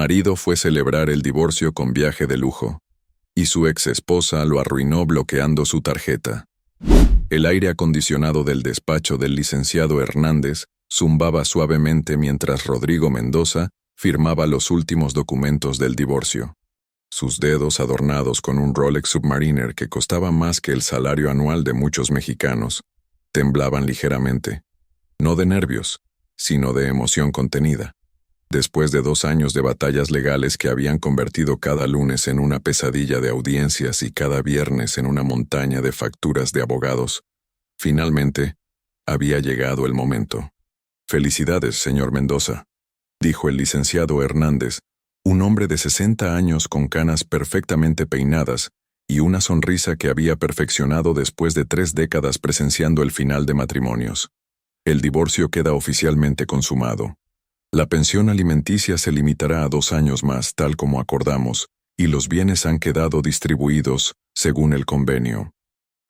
marido fue celebrar el divorcio con viaje de lujo, y su ex esposa lo arruinó bloqueando su tarjeta. El aire acondicionado del despacho del licenciado Hernández zumbaba suavemente mientras Rodrigo Mendoza firmaba los últimos documentos del divorcio. Sus dedos, adornados con un Rolex Submariner que costaba más que el salario anual de muchos mexicanos, temblaban ligeramente, no de nervios, sino de emoción contenida. Después de 2 años de batallas legales que habían convertido cada lunes en una pesadilla de audiencias y cada viernes en una montaña de facturas de abogados, finalmente había llegado el momento. «Felicidades, señor Mendoza», dijo el licenciado Hernández, un hombre de 60 años con canas perfectamente peinadas y una sonrisa que había perfeccionado después de 3 décadas presenciando el final de matrimonios. El divorcio queda oficialmente consumado. La pensión alimenticia se limitará a 2 años más, tal como acordamos, y los bienes han quedado distribuidos según el convenio.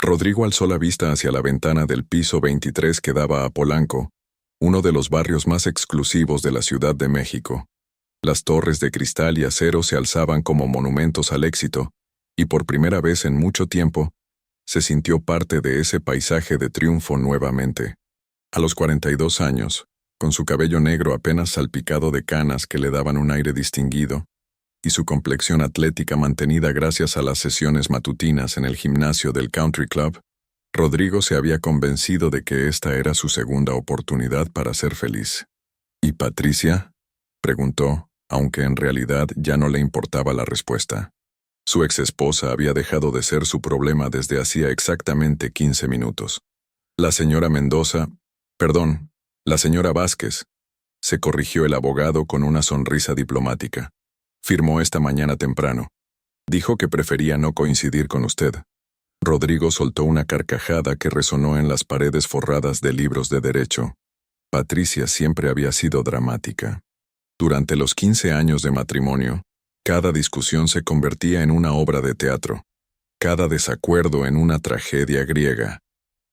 Rodrigo alzó la vista hacia la ventana del piso 23 que daba a Polanco, uno de los barrios más exclusivos de la Ciudad de México. Las torres de cristal y acero se alzaban como monumentos al éxito, y por primera vez en mucho tiempo, se sintió parte de ese paisaje de triunfo nuevamente. A los 42 años, con su cabello negro apenas salpicado de canas que le daban un aire distinguido, y su complexión atlética mantenida gracias a las sesiones matutinas en el gimnasio del Country Club, Rodrigo se había convencido de que esta era su segunda oportunidad para ser feliz. ¿Y Patricia?, preguntó, aunque en realidad ya no le importaba la respuesta. Su exesposa había dejado de ser su problema desde hacía exactamente 15 minutos. La señora Mendoza, la señora Vázquez, se corrigió el abogado con una sonrisa diplomática. Firmó esta mañana temprano. Dijo que prefería no coincidir con usted. Rodrigo soltó una carcajada que resonó en las paredes forradas de libros de derecho. Patricia siempre había sido dramática. Durante los 15 años de matrimonio, cada discusión se convertía en una obra de teatro, cada desacuerdo en una tragedia griega.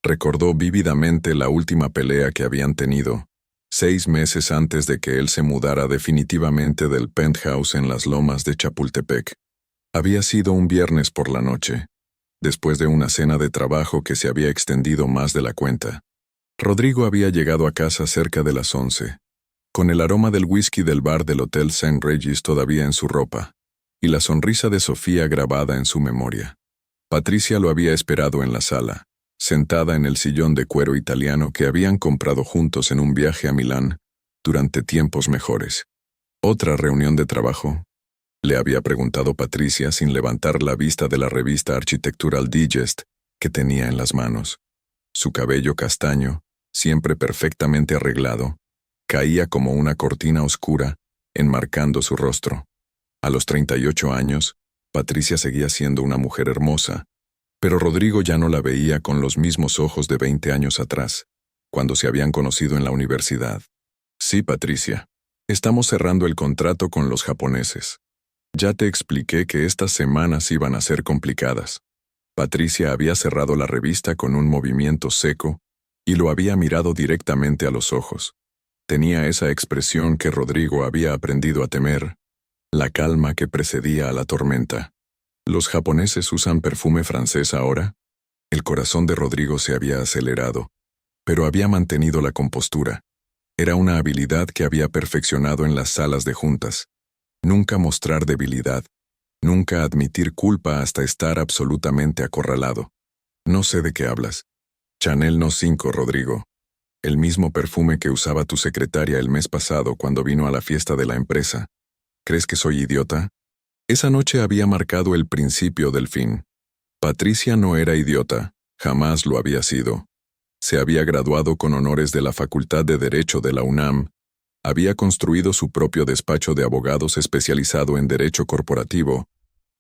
Recordó vívidamente la última pelea que habían tenido, 6 meses antes de que él se mudara definitivamente del penthouse en las lomas de Chapultepec. Había sido un viernes por la noche, después de una cena de trabajo que se había extendido más de la cuenta. Rodrigo había llegado a casa cerca de las 11, con el aroma del whisky del bar del Hotel St. Regis todavía en su ropa, y la sonrisa de Sofía grabada en su memoria. Patricia lo había esperado en la sala, sentada en el sillón de cuero italiano que habían comprado juntos en un viaje a Milán durante tiempos mejores. ¿Otra reunión de trabajo?, le había preguntado Patricia sin levantar la vista de la revista Architectural Digest que tenía en las manos. Su cabello castaño, siempre perfectamente arreglado, caía como una cortina oscura, enmarcando su rostro. A los 38 años, Patricia seguía siendo una mujer hermosa, pero Rodrigo ya no la veía con los mismos ojos de 20 años atrás, cuando se habían conocido en la universidad. «Sí, Patricia, estamos cerrando el contrato con los japoneses. Ya te expliqué que estas semanas iban a ser complicadas». Patricia había cerrado la revista con un movimiento seco y lo había mirado directamente a los ojos. Tenía esa expresión que Rodrigo había aprendido a temer, la calma que precedía a la tormenta. ¿Los japoneses usan perfume francés ahora? El corazón de Rodrigo se había acelerado, pero había mantenido la compostura. Era una habilidad que había perfeccionado en las salas de juntas. Nunca mostrar debilidad, nunca admitir culpa hasta estar absolutamente acorralado. «No sé de qué hablas. Chanel No. 5, Rodrigo. El mismo perfume que usaba tu secretaria el mes pasado cuando vino a la fiesta de la empresa. ¿Crees que soy idiota?» Esa noche había marcado el principio del fin. Patricia no era idiota, jamás lo había sido. Se había graduado con honores de la Facultad de Derecho de la UNAM, había construido su propio despacho de abogados especializado en derecho corporativo,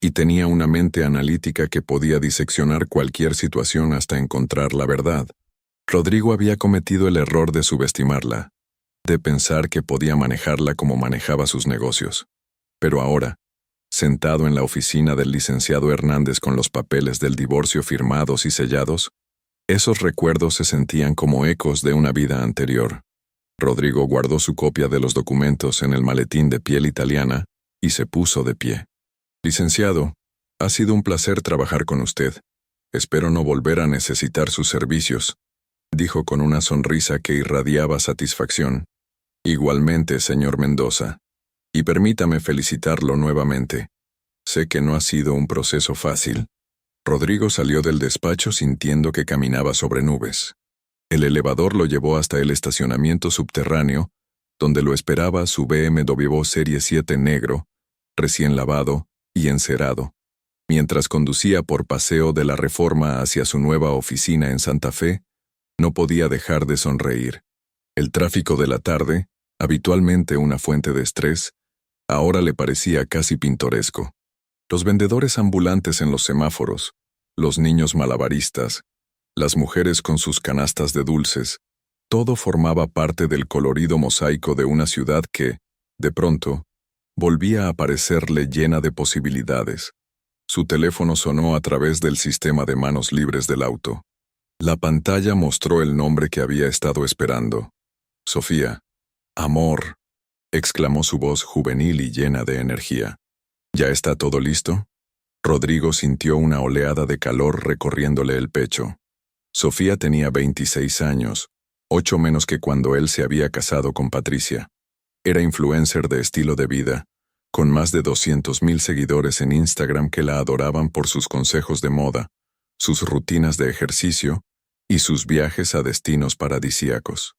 y tenía una mente analítica que podía diseccionar cualquier situación hasta encontrar la verdad. Rodrigo había cometido el error de subestimarla, de pensar que podía manejarla como manejaba sus negocios. Pero ahora, sentado en la oficina del licenciado Hernández con los papeles del divorcio firmados y sellados, esos recuerdos se sentían como ecos de una vida anterior. Rodrigo guardó su copia de los documentos en el maletín de piel italiana y se puso de pie. Licenciado, ha sido un placer trabajar con usted. Espero no volver a necesitar sus servicios, dijo con una sonrisa que irradiaba satisfacción. Igualmente, señor Mendoza. Y permítame felicitarlo nuevamente. Sé que no ha sido un proceso fácil. Rodrigo salió del despacho sintiendo que caminaba sobre nubes. El elevador lo llevó hasta el estacionamiento subterráneo, donde lo esperaba su BMW Serie 7 negro, recién lavado y encerado. Mientras conducía por Paseo de la Reforma hacia su nueva oficina en Santa Fe, no podía dejar de sonreír. El tráfico de la tarde, habitualmente una fuente de estrés, ahora le parecía casi pintoresco. Los vendedores ambulantes en los semáforos, los niños malabaristas, las mujeres con sus canastas de dulces, todo formaba parte del colorido mosaico de una ciudad que, de pronto, volvía a parecerle llena de posibilidades. Su teléfono sonó a través del sistema de manos libres del auto. La pantalla mostró el nombre que había estado esperando. Sofía. Amor, exclamó su voz juvenil y llena de energía. ¿Ya está todo listo? Rodrigo sintió una oleada de calor recorriéndole el pecho. Sofía tenía 26 años, 8 menos que cuando él se había casado con Patricia. Era influencer de estilo de vida, con más de 200,000 seguidores en Instagram que la adoraban por sus consejos de moda, sus rutinas de ejercicio y sus viajes a destinos paradisíacos.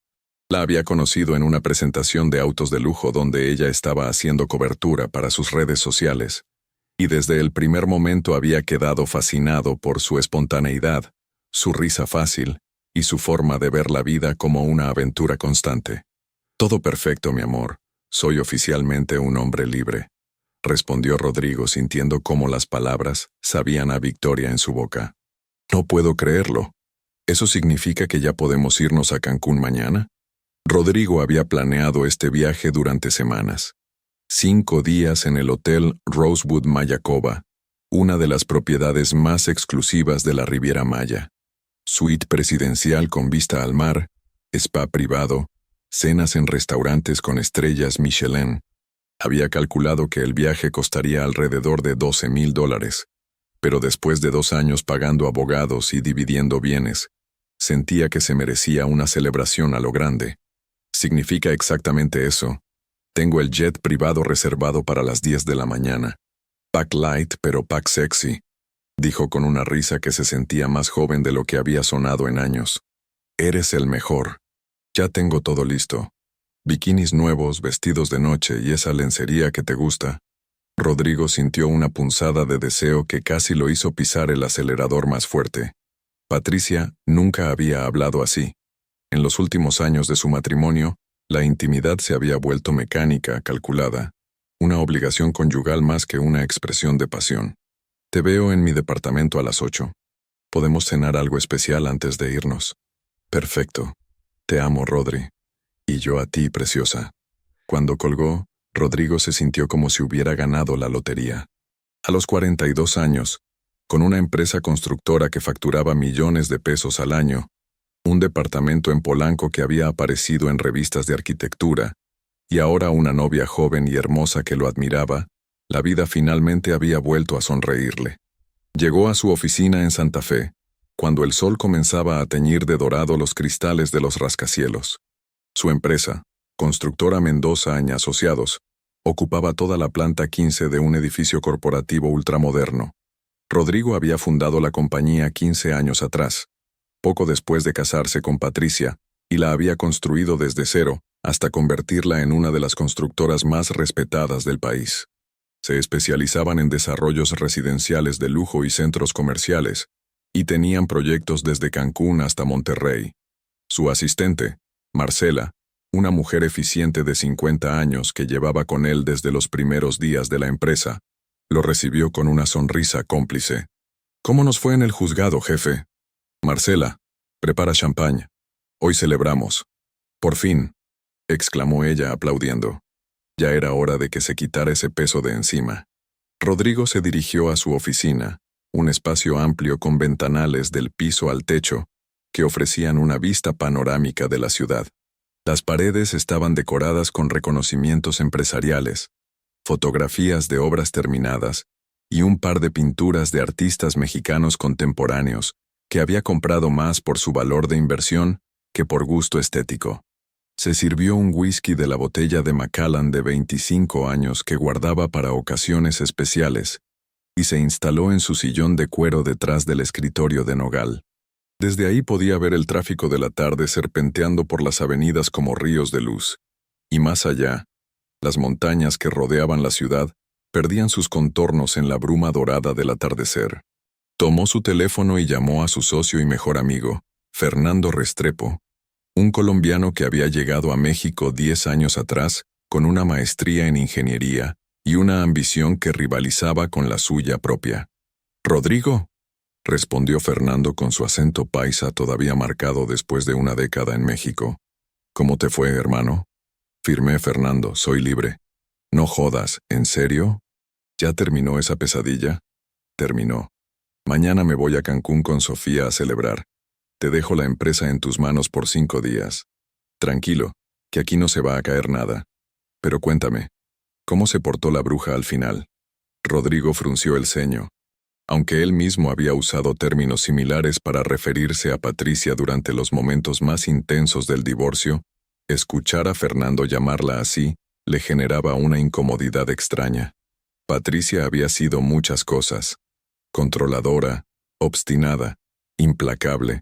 La había conocido en una presentación de autos de lujo donde ella estaba haciendo cobertura para sus redes sociales, y desde el primer momento había quedado fascinado por su espontaneidad, su risa fácil y su forma de ver la vida como una aventura constante. Todo perfecto, mi amor. Soy oficialmente un hombre libre, respondió Rodrigo sintiendo cómo las palabras sabían a victoria en su boca. No puedo creerlo. ¿Eso significa que ya podemos irnos a Cancún mañana? Rodrigo había planeado este viaje durante semanas. 5 días en el Hotel Rosewood Mayakoba, una de las propiedades más exclusivas de la Riviera Maya. Suite presidencial con vista al mar, spa privado, cenas en restaurantes con estrellas Michelin. Había calculado que el viaje costaría alrededor de $12,000, pero después de 2 años pagando abogados y dividiendo bienes, sentía que se merecía una celebración a lo grande. Significa exactamente eso. Tengo el jet privado reservado para las 10 de la mañana. Pack light, pero pack sexy, dijo con una risa que se sentía más joven de lo que había sonado en años. Eres el mejor. Ya tengo todo listo. Bikinis nuevos, vestidos de noche y esa lencería que te gusta. Rodrigo sintió una punzada de deseo que casi lo hizo pisar el acelerador más fuerte. Patricia nunca había hablado así. En los últimos años de su matrimonio, la intimidad se había vuelto mecánica, calculada, una obligación conyugal más que una expresión de pasión. Te veo en mi departamento a las 8. Podemos cenar algo especial antes de irnos. Perfecto. Te amo, Rodri. Y yo a ti, preciosa. Cuando colgó, Rodrigo se sintió como si hubiera ganado la lotería. A los 42 años, con una empresa constructora que facturaba millones de pesos al año, un departamento en Polanco que había aparecido en revistas de arquitectura, y ahora una novia joven y hermosa que lo admiraba, la vida finalmente había vuelto a sonreírle. Llegó a su oficina en Santa Fe, cuando el sol comenzaba a teñir de dorado los cristales de los rascacielos. Su empresa, Constructora Mendoza & Asociados, ocupaba toda la planta 15 de un edificio corporativo ultramoderno. Rodrigo había fundado la compañía 15 años atrás, poco después de casarse con Patricia, y la había construido desde cero hasta convertirla en una de las constructoras más respetadas del país. Se especializaban en desarrollos residenciales de lujo y centros comerciales, y tenían proyectos desde Cancún hasta Monterrey. Su asistente, Marcela, una mujer eficiente de 50 años que llevaba con él desde los primeros días de la empresa, lo recibió con una sonrisa cómplice. ¿Cómo nos fue en el juzgado, jefe? Marcela, prepara champán. Hoy celebramos. Por fin, exclamó ella aplaudiendo. Ya era hora de que se quitara ese peso de encima. Rodrigo se dirigió a su oficina, un espacio amplio con ventanales del piso al techo, que ofrecían una vista panorámica de la ciudad. Las paredes estaban decoradas con reconocimientos empresariales, fotografías de obras terminadas y un par de pinturas de artistas mexicanos contemporáneos que había comprado más por su valor de inversión que por gusto estético. Se sirvió un whisky de la botella de Macallan de 25 años que guardaba para ocasiones especiales y se instaló en su sillón de cuero detrás del escritorio de nogal. Desde ahí podía ver el tráfico de la tarde serpenteando por las avenidas como ríos de luz, y más allá, las montañas que rodeaban la ciudad perdían sus contornos en la bruma dorada del atardecer. Tomó su teléfono y llamó a su socio y mejor amigo, Fernando Restrepo, un colombiano que había llegado a México 10 años atrás con una maestría en ingeniería y una ambición que rivalizaba con la suya propia. «¿Rodrigo?», respondió Fernando con su acento paisa todavía marcado después de una década en México. «¿Cómo te fue, hermano?». «Firmé, Fernando, soy libre». «No jodas, ¿en serio? ¿Ya terminó esa pesadilla?». «Terminó. Mañana me voy a Cancún con Sofía a celebrar. Te dejo la empresa en tus manos por 5 días. Tranquilo, que aquí no se va a caer nada. Pero cuéntame, ¿cómo se portó la bruja al final?». Rodrigo frunció el ceño. Aunque él mismo había usado términos similares para referirse a Patricia durante los momentos más intensos del divorcio, escuchar a Fernando llamarla así le generaba una incomodidad extraña. Patricia había sido muchas cosas: controladora, obstinada, implacable,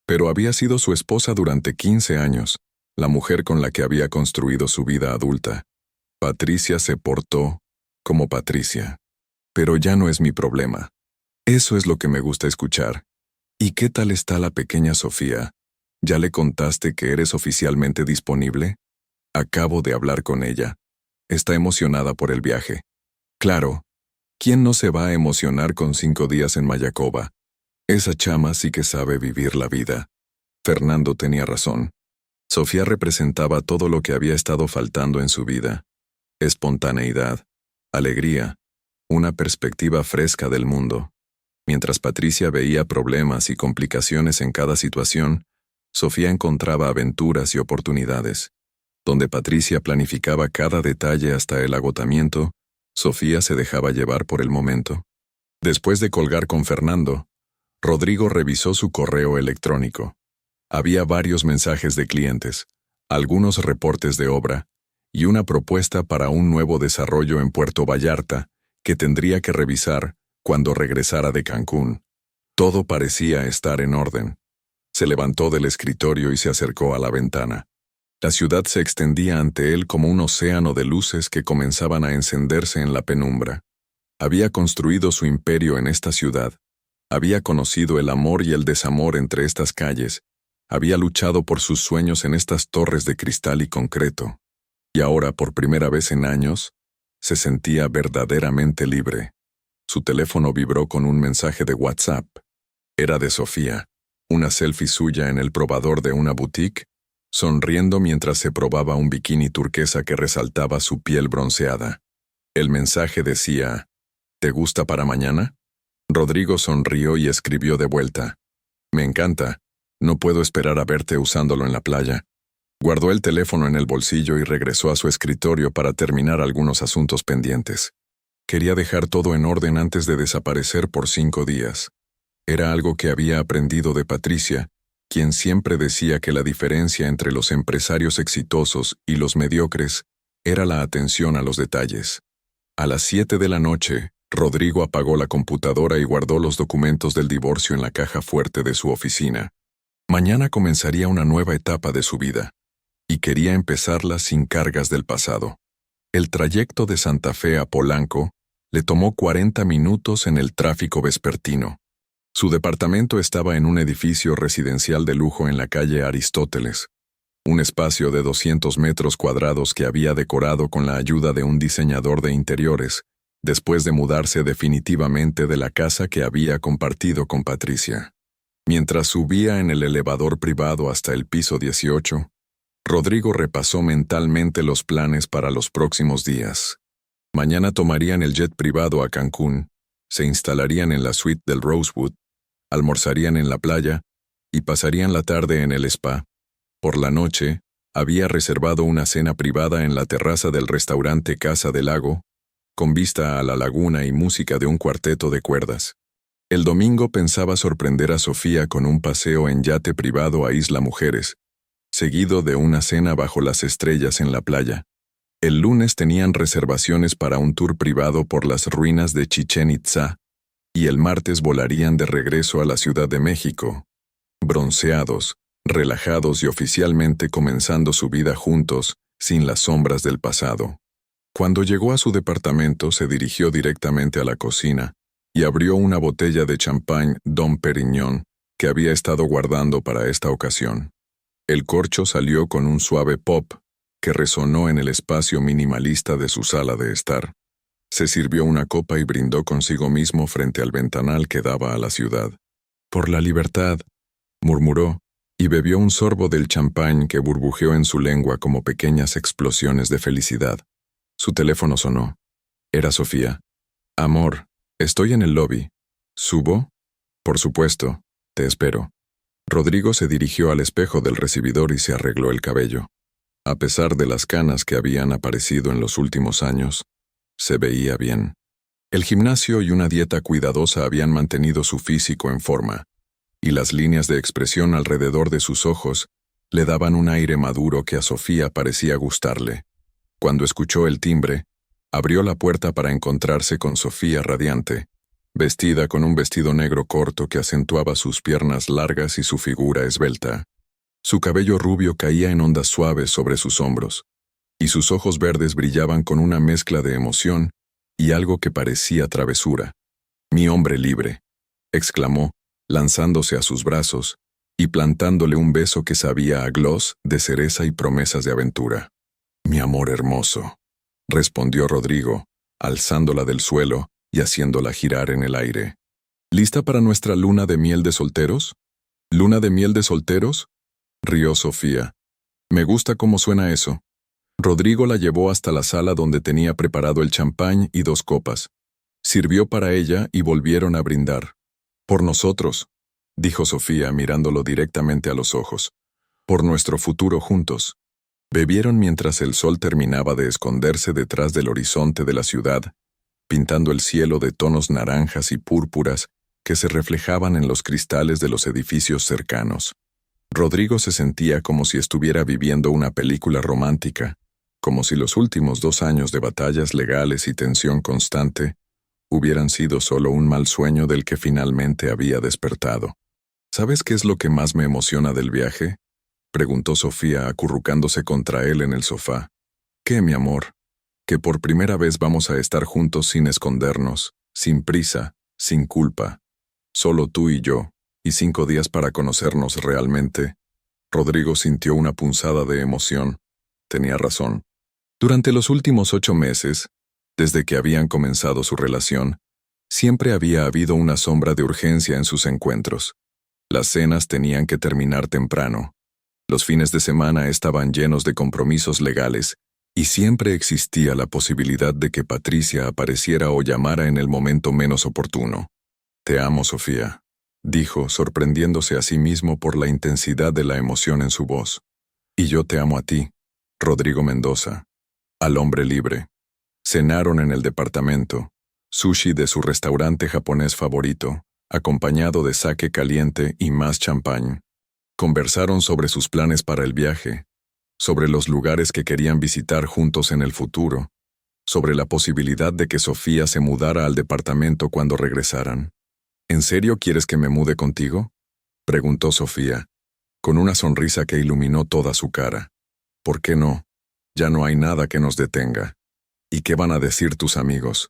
pero había sido su esposa durante 15 años, la mujer con la que había construido su vida adulta. Patricia se portó como Patricia. Pero ya no es mi problema. Eso es lo que me gusta escuchar. ¿Y qué tal está la pequeña Sofía? ¿Ya le contaste que eres oficialmente disponible? Acabo de hablar con ella. Está emocionada por el viaje. Claro, ¿quién no se va a emocionar con 5 días en Mayacoba? Esa chama sí que sabe vivir la vida. Fernando tenía razón. Sofía representaba todo lo que había estado faltando en su vida: espontaneidad, alegría, una perspectiva fresca del mundo. Mientras Patricia veía problemas y complicaciones en cada situación, Sofía encontraba aventuras y oportunidades. Donde Patricia planificaba cada detalle hasta el agotamiento, Sofía se dejaba llevar por el momento. Después de colgar con Fernando, Rodrigo revisó su correo electrónico. Había varios mensajes de clientes, algunos reportes de obra y una propuesta para un nuevo desarrollo en Puerto Vallarta que tendría que revisar cuando regresara de Cancún. Todo parecía estar en orden. Se levantó del escritorio y se acercó a la ventana. La ciudad se extendía ante él como un océano de luces que comenzaban a encenderse en la penumbra. Había construido su imperio en esta ciudad. Había conocido el amor y el desamor entre estas calles. Había luchado por sus sueños en estas torres de cristal y concreto. Y ahora, por primera vez en años, se sentía verdaderamente libre. Su teléfono vibró con un mensaje de WhatsApp. Era de Sofía, una selfie suya en el probador de una boutique, sonriendo mientras se probaba un bikini turquesa que resaltaba su piel bronceada. El mensaje decía: ¿te gusta para mañana? Rodrigo sonrió y escribió de vuelta: me encanta, no puedo esperar a verte usándolo en la playa. Guardó el teléfono en el bolsillo y regresó a su escritorio para terminar algunos asuntos pendientes. Quería dejar todo en orden antes de desaparecer por 5 días. Era algo que había aprendido de Patricia, quien siempre decía que la diferencia entre los empresarios exitosos y los mediocres era la atención a los detalles. A las 7 de la noche, Rodrigo apagó la computadora y guardó los documentos del divorcio en la caja fuerte de su oficina. Mañana comenzaría una nueva etapa de su vida, y quería empezarla sin cargas del pasado. El trayecto de Santa Fe a Polanco le tomó 40 minutos en el tráfico vespertino. Su departamento estaba en un edificio residencial de lujo en la calle Aristóteles, un espacio de 200 metros cuadrados que había decorado con la ayuda de un diseñador de interiores, después de mudarse definitivamente de la casa que había compartido con Patricia. Mientras subía en el elevador privado hasta el piso 18, Rodrigo repasó mentalmente los planes para los próximos días. Mañana tomarían el jet privado a Cancún, se instalarían en la suite del Rosewood, almorzarían en la playa y pasarían la tarde en el spa. Por la noche, había reservado una cena privada en la terraza del restaurante Casa del Lago, con vista a la laguna y música de un cuarteto de cuerdas. El domingo pensaba sorprender a Sofía con un paseo en yate privado a Isla Mujeres, seguido de una cena bajo las estrellas en la playa. El lunes tenían reservaciones para un tour privado por las ruinas de Chichén Itzá, y el martes volarían de regreso a la Ciudad de México, bronceados, relajados y oficialmente comenzando su vida juntos, sin las sombras del pasado. Cuando llegó a su departamento, se dirigió directamente a la cocina y abrió una botella de champán Dom Perignon que había estado guardando para esta ocasión. El corcho salió con un suave pop que resonó en el espacio minimalista de su sala de estar. Se sirvió una copa y brindó consigo mismo frente al ventanal que daba a la ciudad. «Por la libertad», murmuró, y bebió un sorbo del champán que burbujeó en su lengua como pequeñas explosiones de felicidad. Su teléfono sonó. Era Sofía. «Amor, estoy en el lobby. ¿Subo?» «Por supuesto. Te espero». Rodrigo se dirigió al espejo del recibidor y se arregló el cabello. A pesar de las canas que habían aparecido en los últimos años, se veía bien. El gimnasio y una dieta cuidadosa habían mantenido su físico en forma, y las líneas de expresión alrededor de sus ojos le daban un aire maduro que a Sofía parecía gustarle. Cuando escuchó el timbre, abrió la puerta para encontrarse con Sofía radiante, vestida con un vestido negro corto que acentuaba sus piernas largas y su figura esbelta. Su cabello rubio caía en ondas suaves sobre sus hombros, y sus ojos verdes brillaban con una mezcla de emoción y algo que parecía travesura. «Mi hombre libre», exclamó, lanzándose a sus brazos y plantándole un beso que sabía a gloss de cereza y promesas de aventura. «Mi amor hermoso», respondió Rodrigo, alzándola del suelo y haciéndola girar en el aire. «¿Lista para nuestra luna de miel de solteros?» «¿Luna de miel de solteros?», rió Sofía. «Me gusta cómo suena eso». Rodrigo la llevó hasta la sala donde tenía preparado el champán y 2 copas. Sirvió para ella y volvieron a brindar. «Por nosotros», dijo Sofía mirándolo directamente a los ojos. «Por nuestro futuro juntos». Bebieron mientras el sol terminaba de esconderse detrás del horizonte de la ciudad, pintando el cielo de tonos naranjas y púrpuras que se reflejaban en los cristales de los edificios cercanos. Rodrigo se sentía como si estuviera viviendo una película romántica, como si los últimos 2 años de batallas legales y tensión constante hubieran sido solo un mal sueño del que finalmente había despertado. «¿Sabes qué es lo que más me emociona del viaje?», preguntó Sofía acurrucándose contra él en el sofá. «¿Qué, mi amor?» «Que por primera vez vamos a estar juntos sin escondernos, sin prisa, sin culpa. Solo tú y yo, y 5 días para conocernos realmente». Rodrigo sintió una punzada de emoción. Tenía razón. Durante los últimos 8 meses, desde que habían comenzado su relación, siempre había habido una sombra de urgencia en sus encuentros. Las cenas tenían que terminar temprano. Los fines de semana estaban llenos de compromisos legales, y siempre existía la posibilidad de que Patricia apareciera o llamara en el momento menos oportuno. «Te amo, Sofía», dijo, sorprendiéndose a sí mismo por la intensidad de la emoción en su voz. «Y yo te amo a ti, Rodrigo Mendoza, al hombre libre». Cenaron en el departamento, sushi de su restaurante japonés favorito, acompañado de sake caliente y más champán. Conversaron sobre sus planes para el viaje, sobre los lugares que querían visitar juntos en el futuro, sobre la posibilidad de que Sofía se mudara al departamento cuando regresaran. «¿En serio quieres que me mude contigo?», preguntó Sofía, con una sonrisa que iluminó toda su cara. «¿Por qué no? Ya no hay nada que nos detenga. ¿Y qué van a decir tus amigos?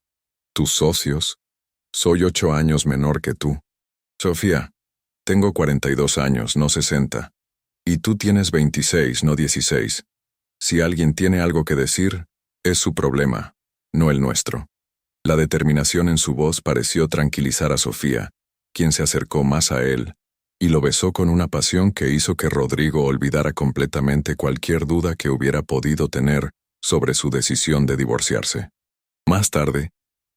¿Tus socios? Soy 8 años menor que tú». «Sofía, tengo 42 años, no 60. Y tú tienes 26, no 16. Si alguien tiene algo que decir, es su problema, no el nuestro». La determinación en su voz pareció tranquilizar a Sofía, quien se acercó más a él, y lo besó con una pasión que hizo que Rodrigo olvidara completamente cualquier duda que hubiera podido tener sobre su decisión de divorciarse. Más tarde,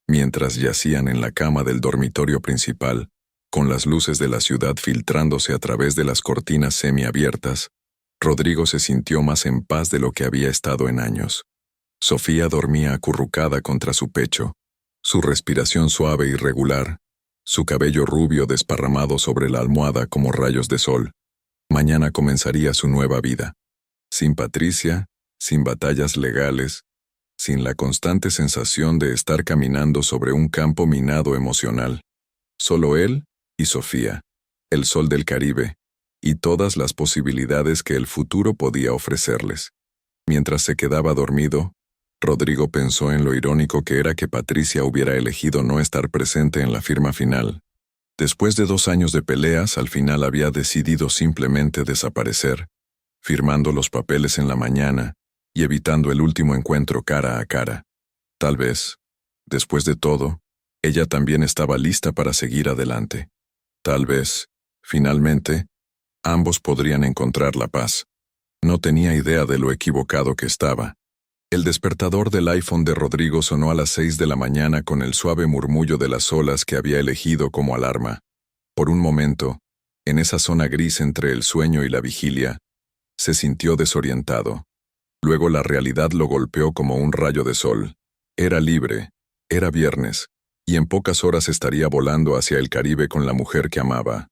mientras yacían en la cama del dormitorio principal, con las luces de la ciudad filtrándose a través de las cortinas semiabiertas, Rodrigo se sintió más en paz de lo que había estado en años. Sofía dormía acurrucada contra su pecho, su respiración suave y regular, su cabello rubio desparramado sobre la almohada como rayos de sol. Mañana comenzaría su nueva vida. Sin Patricia, sin batallas legales, sin la constante sensación de estar caminando sobre un campo minado emocional. Solo él y Sofía, el sol del Caribe, y todas las posibilidades que el futuro podía ofrecerles. Mientras se quedaba dormido, Rodrigo pensó en lo irónico que era que Patricia hubiera elegido no estar presente en la firma final. Después de 2 años de peleas, al final había decidido simplemente desaparecer, firmando los papeles en la mañana y evitando el último encuentro cara a cara. Tal vez, después de todo, ella también estaba lista para seguir adelante. Tal vez, finalmente, ambos podrían encontrar la paz. No tenía idea de lo equivocado que estaba. El despertador del iPhone de Rodrigo sonó a las 6 de la mañana con el suave murmullo de las olas que había elegido como alarma. Por un momento, en esa zona gris entre el sueño y la vigilia, se sintió desorientado. Luego la realidad lo golpeó como un rayo de sol. Era libre, era viernes, y en pocas horas estaría volando hacia el Caribe con la mujer que amaba.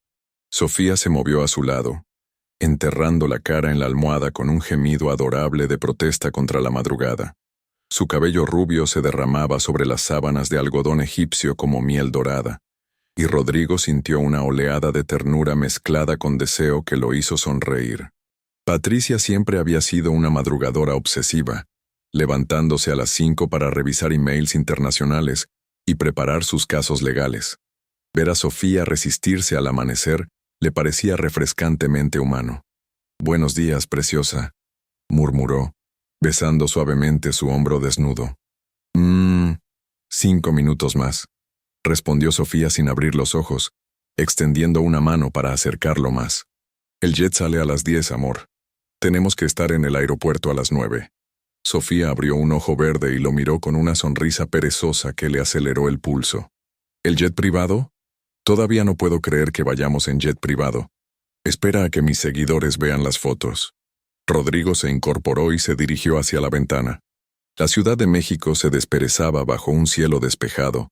Sofía se movió a su lado, enterrando la cara en la almohada con un gemido adorable de protesta contra la madrugada. Su cabello rubio se derramaba sobre las sábanas de algodón egipcio como miel dorada, y Rodrigo sintió una oleada de ternura mezclada con deseo que lo hizo sonreír. Patricia siempre había sido una madrugadora obsesiva, levantándose a las 5 para revisar emails internacionales y preparar sus casos legales. Ver a Sofía resistirse al amanecer le parecía refrescantemente humano. «Buenos días, preciosa», murmuró, besando suavemente su hombro desnudo. 5 minutos más», respondió Sofía sin abrir los ojos, extendiendo una mano para acercarlo más. «El jet sale a las 10, amor. Tenemos que estar en el aeropuerto a las 9». Sofía abrió un ojo verde y lo miró con una sonrisa perezosa que le aceleró el pulso. «¿El jet privado? Todavía no puedo creer que vayamos en jet privado. Espera a que mis seguidores vean las fotos». Rodrigo se incorporó y se dirigió hacia la ventana. La Ciudad de México se desperezaba bajo un cielo despejado,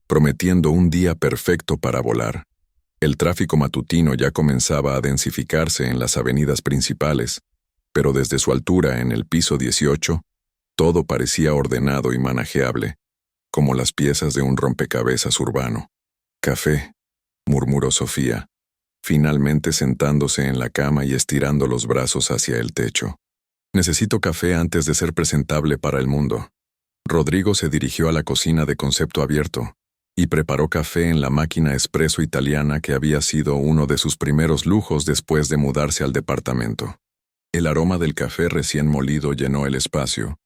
prometiendo un día perfecto para volar. El tráfico matutino ya comenzaba a densificarse en las avenidas principales, pero desde su altura en el piso 18, todo parecía ordenado y manejeable, como las piezas de un rompecabezas urbano. «Café», murmuró Sofía, finalmente sentándose en la cama y estirando los brazos hacia el techo. «Necesito café antes de ser presentable para el mundo». Rodrigo se dirigió a la cocina de concepto abierto y preparó café en la máquina expreso italiana que había sido uno de sus primeros lujos después de mudarse al departamento. El aroma del café recién molido llenó el espacio,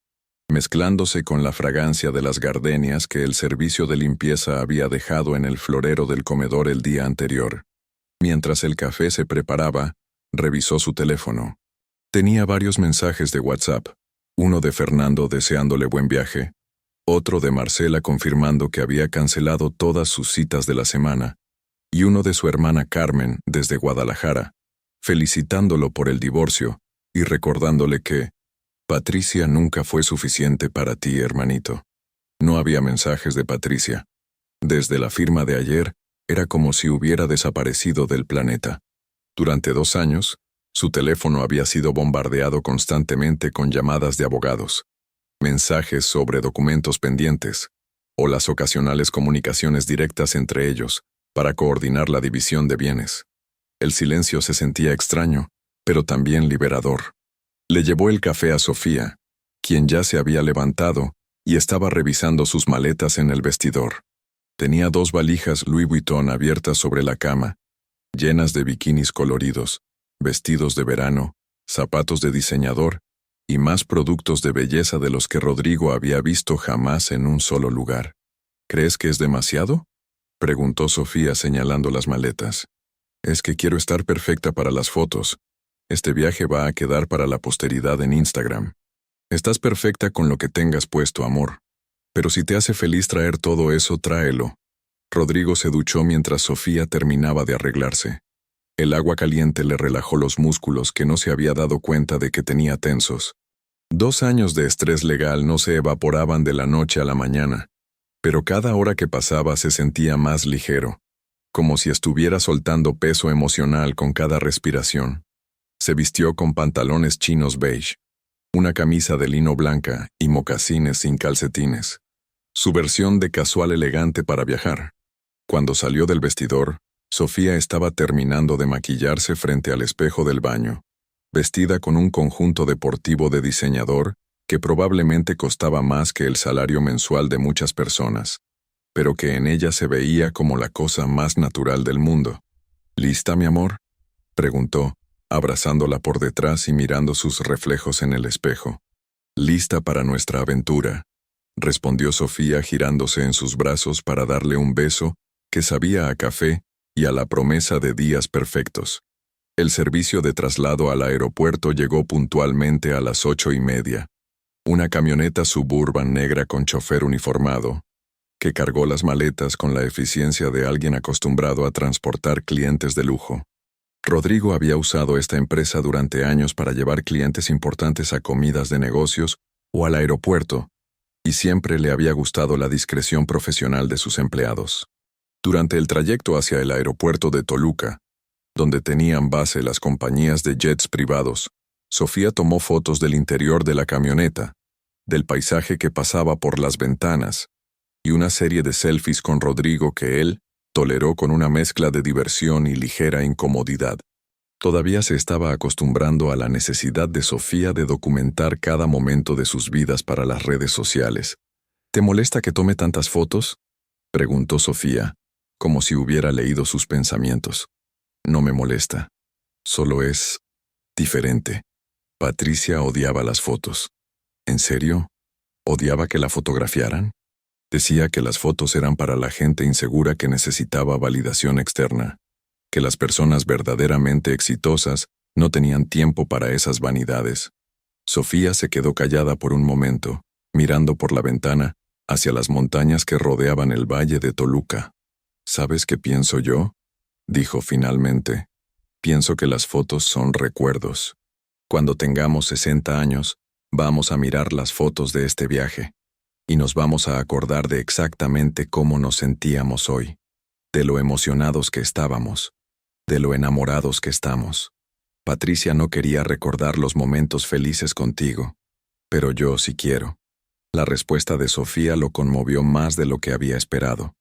mezclándose con la fragancia de las gardenias que el servicio de limpieza había dejado en el florero del comedor el día anterior. Mientras el café se preparaba, revisó su teléfono. Tenía varios mensajes de WhatsApp, uno de Fernando deseándole buen viaje, otro de Marcela confirmando que había cancelado todas sus citas de la semana, y uno de su hermana Carmen desde Guadalajara, felicitándolo por el divorcio y recordándole que «Patricia nunca fue suficiente para ti, hermanito». No había mensajes de Patricia. Desde la firma de ayer, era como si hubiera desaparecido del planeta. Durante 2 años, su teléfono había sido bombardeado constantemente con llamadas de abogados, mensajes sobre documentos pendientes, o las ocasionales comunicaciones directas entre ellos para coordinar la división de bienes. El silencio se sentía extraño, pero también liberador. Le llevó el café a Sofía, quien ya se había levantado y estaba revisando sus maletas en el vestidor. Tenía 2 valijas Louis Vuitton abiertas sobre la cama, llenas de bikinis coloridos, vestidos de verano, zapatos de diseñador y más productos de belleza de los que Rodrigo había visto jamás en un solo lugar. «¿Crees que es demasiado?», preguntó Sofía señalando las maletas. «Es que quiero estar perfecta para las fotos. Este viaje va a quedar para la posteridad en Instagram. Estás perfecta con lo que tengas puesto, amor. Pero si te hace feliz traer todo eso, tráelo». Rodrigo se duchó mientras Sofía terminaba de arreglarse. El agua caliente le relajó los músculos que no se había dado cuenta de que tenía tensos. 2 años de estrés legal no se evaporaban de la noche a la mañana, pero cada hora que pasaba se sentía más ligero, como si estuviera soltando peso emocional con cada respiración. Se vistió con pantalones chinos beige, una camisa de lino blanca y mocasines sin calcetines. Su versión de casual elegante para viajar. Cuando salió del vestidor, Sofía estaba terminando de maquillarse frente al espejo del baño, vestida con un conjunto deportivo de diseñador que probablemente costaba más que el salario mensual de muchas personas, pero que en ella se veía como la cosa más natural del mundo. ¿Lista, mi amor?, preguntó, abrazándola por detrás y mirando sus reflejos en el espejo. «Lista para nuestra aventura», respondió Sofía girándose en sus brazos para darle un beso que sabía a café y a la promesa de días perfectos. El servicio de traslado al aeropuerto llegó puntualmente a las 8:30. Una camioneta Suburban negra con chofer uniformado, que cargó las maletas con la eficiencia de alguien acostumbrado a transportar clientes de lujo. Rodrigo había usado esta empresa durante años para llevar clientes importantes a comidas de negocios o al aeropuerto, y siempre le había gustado la discreción profesional de sus empleados. Durante el trayecto hacia el aeropuerto de Toluca, donde tenían base las compañías de jets privados, Sofía tomó fotos del interior de la camioneta, del paisaje que pasaba por las ventanas, y una serie de selfies con Rodrigo que él toleró con una mezcla de diversión y ligera incomodidad. Todavía se estaba acostumbrando a la necesidad de Sofía de documentar cada momento de sus vidas para las redes sociales. ¿Te molesta que tome tantas fotos?, preguntó Sofía, como si hubiera leído sus pensamientos. No me molesta. Solo es diferente. Patricia odiaba las fotos. ¿En serio? ¿Odiaba que la fotografiaran? Decía que las fotos eran para la gente insegura que necesitaba validación externa, que las personas verdaderamente exitosas no tenían tiempo para esas vanidades. Sofía se quedó callada por un momento, mirando por la ventana hacia las montañas que rodeaban el valle de Toluca. ¿Sabes qué pienso yo?, dijo finalmente. Pienso que las fotos son recuerdos. Cuando tengamos 60 años, vamos a mirar las fotos de este viaje, y nos vamos a acordar de exactamente cómo nos sentíamos hoy, de lo emocionados que estábamos, de lo enamorados que estamos. Patricia no quería recordar los momentos felices contigo, pero yo sí quiero. La respuesta de Sofía lo conmovió más de lo que había esperado.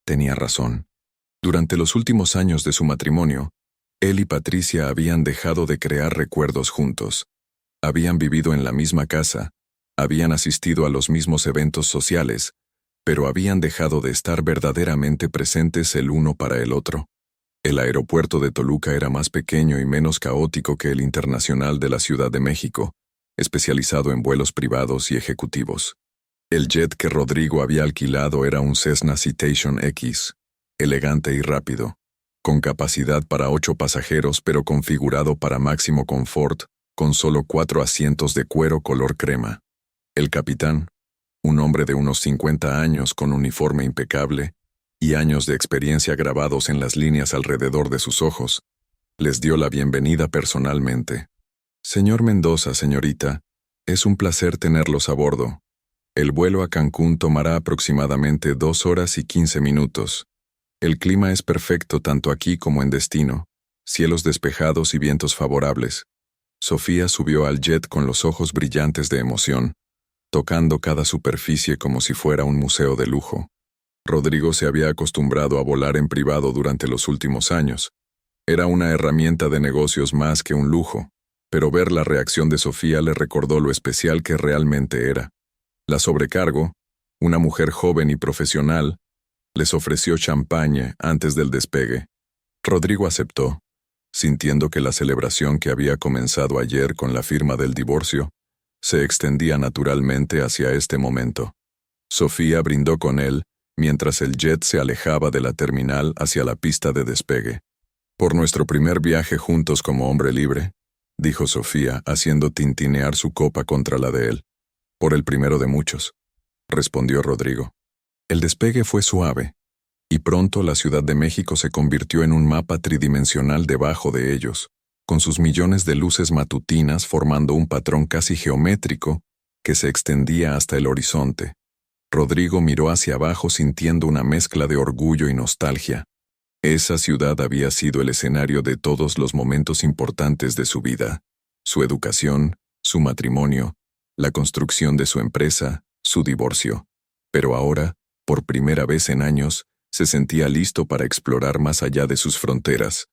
Tenía razón. Durante los últimos años de su matrimonio, él y Patricia habían dejado de crear recuerdos juntos. Habían vivido en la misma casa, habían asistido a los mismos eventos sociales, pero habían dejado de estar verdaderamente presentes el uno para el otro. El aeropuerto de Toluca era más pequeño y menos caótico que el internacional de la Ciudad de México, especializado en vuelos privados y ejecutivos. El jet que Rodrigo había alquilado era un Cessna Citation X, elegante y rápido, con capacidad para 8 pasajeros pero configurado para máximo confort, con solo 4 asientos de cuero color crema. El capitán, un hombre de unos 50 años con uniforme impecable y años de experiencia grabados en las líneas alrededor de sus ojos, les dio la bienvenida personalmente. «Señor Mendoza, señorita, es un placer tenerlos a bordo. El vuelo a Cancún tomará aproximadamente 2 horas y 15 minutos. El clima es perfecto tanto aquí como en destino, cielos despejados y vientos favorables». Sofía subió al jet con los ojos brillantes de emoción, tocando cada superficie como si fuera un museo de lujo. Rodrigo se había acostumbrado a volar en privado durante los últimos años. Era una herramienta de negocios más que un lujo, pero ver la reacción de Sofía le recordó lo especial que realmente era. La sobrecargo, una mujer joven y profesional, les ofreció champaña antes del despegue. Rodrigo aceptó, sintiendo que la celebración que había comenzado ayer con la firma del divorcio se extendía naturalmente hacia este momento. Sofía brindó con él mientras el jet se alejaba de la terminal hacia la pista de despegue. «Por nuestro primer viaje juntos como hombre libre», dijo Sofía, haciendo tintinear su copa contra la de él. «Por el primero de muchos», respondió Rodrigo. El despegue fue suave, y pronto la Ciudad de México se convirtió en un mapa tridimensional debajo de ellos. con sus millones de luces matutinas formando un patrón casi geométrico que se extendía hasta el horizonte. Rodrigo miró hacia abajo sintiendo una mezcla de orgullo y nostalgia. Esa ciudad había sido el escenario de todos los momentos importantes de su vida: su educación, su matrimonio, la construcción de su empresa, su divorcio. Pero ahora, por primera vez en años, se sentía listo para explorar más allá de sus fronteras.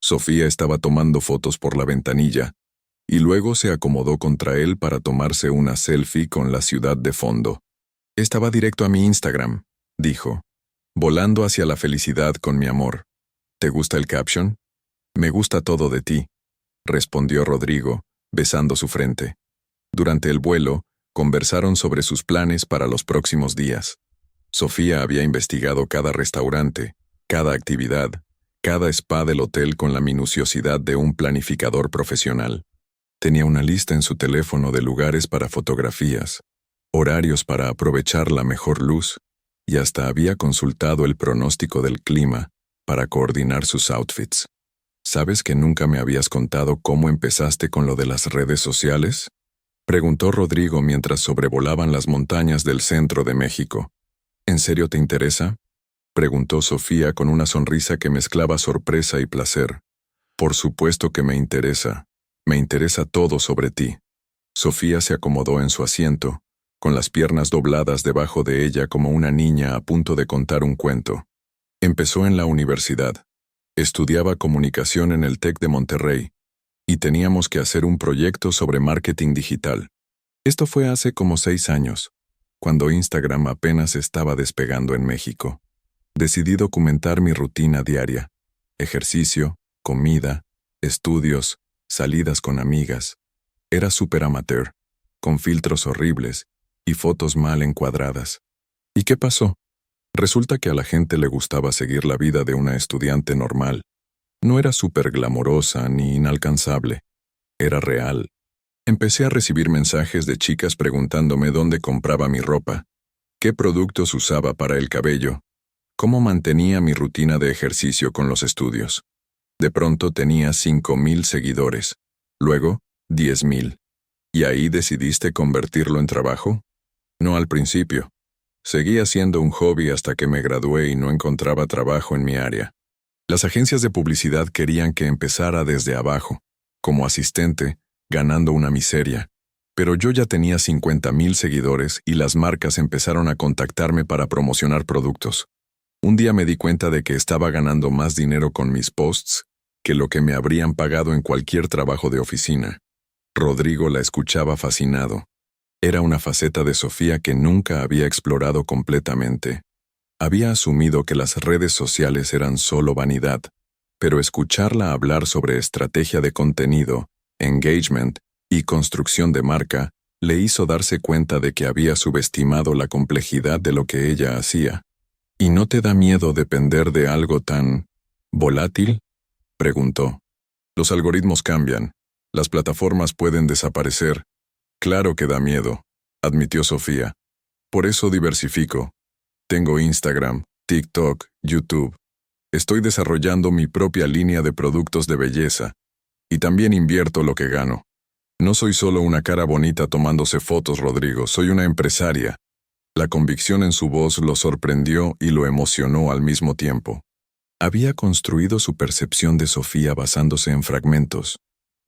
Sofía estaba tomando fotos por la ventanilla, y luego se acomodó contra él para tomarse una selfie con la ciudad de fondo. Estaba directo a mi Instagram, dijo, volando hacia la felicidad con mi amor. ¿Te gusta el caption? Me gusta todo de ti, respondió Rodrigo, besando su frente. Durante el vuelo, conversaron sobre sus planes para los próximos días. Sofía había investigado cada restaurante, cada actividad, cada spa del hotel con la minuciosidad de un planificador profesional. Tenía una lista en su teléfono de lugares para fotografías, horarios para aprovechar la mejor luz, y hasta había consultado el pronóstico del clima para coordinar sus outfits. ¿Sabes que nunca me habías contado cómo empezaste con lo de las redes sociales?, preguntó Rodrigo mientras sobrevolaban las montañas del centro de México. ¿En serio te interesa?, preguntó Sofía con una sonrisa que mezclaba sorpresa y placer. Por supuesto que me interesa. Me interesa todo sobre ti. Sofía se acomodó en su asiento, con las piernas dobladas debajo de ella como una niña a punto de contar un cuento. Empezó en la universidad. Estudiaba comunicación en el TEC de Monterrey, y teníamos que hacer un proyecto sobre marketing digital. Esto fue hace como 6 años, cuando Instagram apenas estaba despegando en México. Decidí documentar mi rutina diaria: ejercicio, comida, estudios, salidas con amigas. Era súper amateur, con filtros horribles y fotos mal encuadradas. ¿Y qué pasó? Resulta que a la gente le gustaba seguir la vida de una estudiante normal. No era súper glamorosa ni inalcanzable. Era real. Empecé a recibir mensajes de chicas preguntándome dónde compraba mi ropa, qué productos usaba para el cabello, cómo mantenía mi rutina de ejercicio con los estudios. De pronto tenía 5,000 seguidores, luego 10,000. ¿Y ahí decidiste convertirlo en trabajo? No al principio. Seguía siendo un hobby hasta que me gradué y no encontraba trabajo en mi área. Las agencias de publicidad querían que empezara desde abajo, como asistente, ganando una miseria. Pero yo ya tenía 50,000 seguidores y las marcas empezaron a contactarme para promocionar productos. Un día me di cuenta de que estaba ganando más dinero con mis posts que lo que me habrían pagado en cualquier trabajo de oficina. Rodrigo la escuchaba fascinado. Era una faceta de Sofía que nunca había explorado completamente. Había asumido que las redes sociales eran solo vanidad, pero escucharla hablar sobre estrategia de contenido, engagement y construcción de marca le hizo darse cuenta de que había subestimado la complejidad de lo que ella hacía. ¿Y no te da miedo depender de algo tan volátil?, preguntó. Los algoritmos cambian. Las plataformas pueden desaparecer. Claro que da miedo, admitió Sofía. Por eso diversifico. Tengo Instagram, TikTok, YouTube. Estoy desarrollando mi propia línea de productos de belleza. Y también invierto lo que gano. No soy solo una cara bonita tomándose fotos, Rodrigo, soy una empresaria. La convicción en su voz lo sorprendió y lo emocionó al mismo tiempo. Había construido su percepción de Sofía basándose en fragmentos: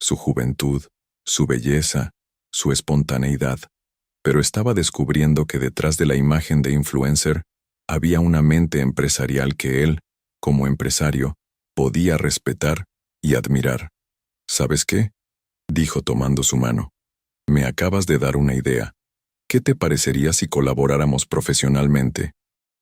su juventud, su belleza, su espontaneidad. Pero estaba descubriendo que detrás de la imagen de influencer había una mente empresarial que él, como empresario, podía respetar y admirar. ¿Sabes qué?, dijo tomando su mano. Me acabas de dar una idea. ¿Qué te parecería si colaboráramos profesionalmente?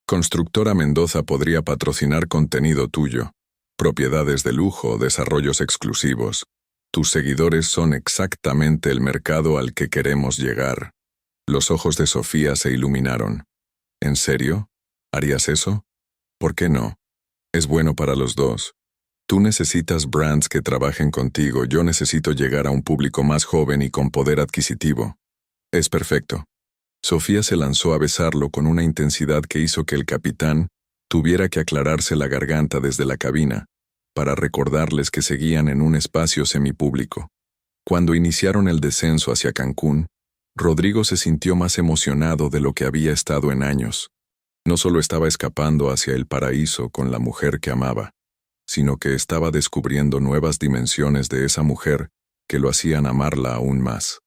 Constructora Mendoza podría patrocinar contenido tuyo, propiedades de lujo, desarrollos exclusivos. Tus seguidores son exactamente el mercado al que queremos llegar. Los ojos de Sofía se iluminaron. ¿En serio? ¿Harías eso? ¿Por qué no? Es bueno para los dos. Tú necesitas brands que trabajen contigo, yo necesito llegar a un público más joven y con poder adquisitivo. Es perfecto. Sofía se lanzó a besarlo con una intensidad que hizo que el capitán tuviera que aclararse la garganta desde la cabina. para recordarles que seguían en un espacio semipúblico. Cuando iniciaron el descenso hacia Cancún, Rodrigo se sintió más emocionado de lo que había estado en años. No solo estaba escapando hacia el paraíso con la mujer que amaba, sino que estaba descubriendo nuevas dimensiones de esa mujer que lo hacían amarla aún más.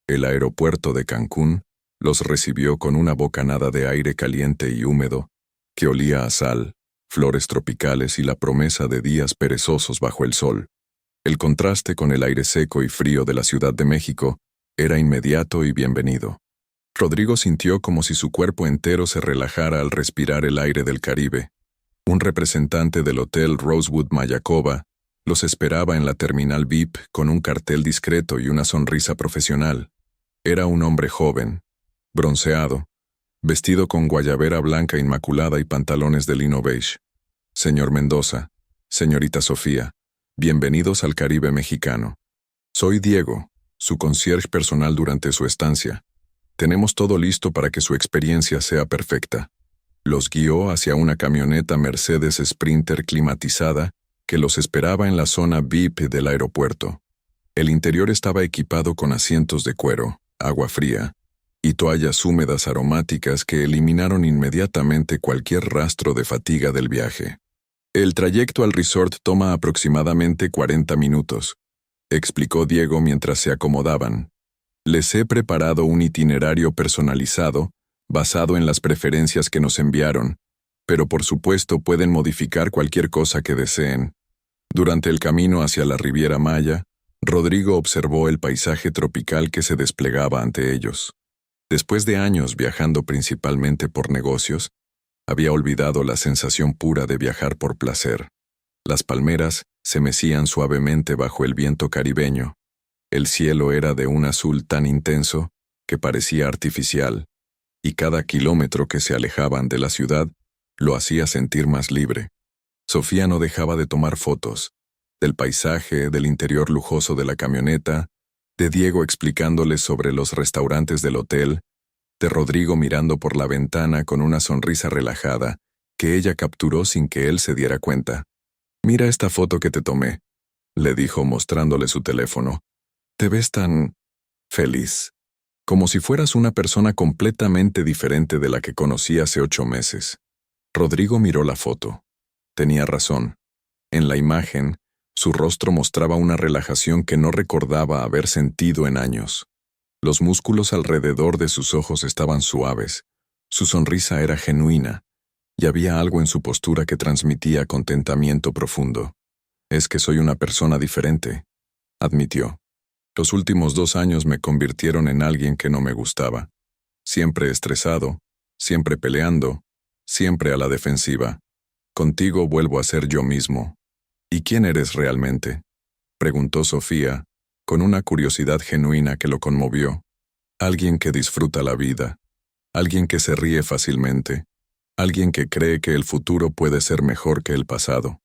El aeropuerto de Cancún los recibió con una bocanada de aire caliente y húmedo, que olía a sal, flores tropicales y la promesa de días perezosos bajo el sol. El contraste con el aire seco y frío de la Ciudad de México era inmediato y bienvenido. Rodrigo sintió como si su cuerpo entero se relajara al respirar el aire del Caribe. Un representante del Hotel Rosewood Mayakoba los esperaba en la terminal VIP con un cartel discreto y una sonrisa profesional. Era un hombre joven, bronceado, vestido con guayabera blanca inmaculada y pantalones de lino beige. Señor Mendoza, señorita Sofía, bienvenidos al Caribe mexicano. Soy Diego, su concierge personal durante su estancia. Tenemos todo listo para que su experiencia sea perfecta. Los guió hacia una camioneta Mercedes Sprinter climatizada que los esperaba en la zona VIP del aeropuerto. El interior estaba equipado con asientos de cuero, agua fría y toallas húmedas aromáticas que eliminaron inmediatamente cualquier rastro de fatiga del viaje. El trayecto al resort toma aproximadamente 40 minutos, explicó Diego mientras se acomodaban. Les he preparado un itinerario personalizado basado en las preferencias que nos enviaron, pero por supuesto pueden modificar cualquier cosa que deseen. Durante el camino hacia la Riviera Maya, Rodrigo observó el paisaje tropical que se desplegaba ante ellos. Después de años viajando principalmente por negocios, había olvidado la sensación pura de viajar por placer. Las palmeras se mecían suavemente bajo el viento caribeño. El cielo era de un azul tan intenso que parecía artificial, y cada kilómetro que se alejaban de la ciudad lo hacía sentir más libre. Sofía no dejaba de tomar fotos, del paisaje, del interior lujoso de la camioneta, de Diego explicándoles sobre los restaurantes del hotel, de Rodrigo mirando por la ventana con una sonrisa relajada que ella capturó sin que él se diera cuenta. «Mira esta foto que te tomé», le dijo mostrándole su teléfono. «Te ves tan feliz, como si fueras una persona completamente diferente de la que conocí hace 8 meses». Rodrigo miró la foto. Tenía razón. En la imagen, su rostro mostraba una relajación que no recordaba haber sentido en años. Los músculos alrededor de sus ojos estaban suaves, su sonrisa era genuina, y había algo en su postura que transmitía contentamiento profundo. «Es que soy una persona diferente», admitió. «Los últimos 2 años me convirtieron en alguien que no me gustaba. Siempre estresado, siempre peleando, siempre a la defensiva. Contigo vuelvo a ser yo mismo». «¿Y quién eres realmente?», preguntó Sofía, con una curiosidad genuina que lo conmovió. «Alguien que disfruta la vida, alguien que se ríe fácilmente, alguien que cree que el futuro puede ser mejor que el pasado».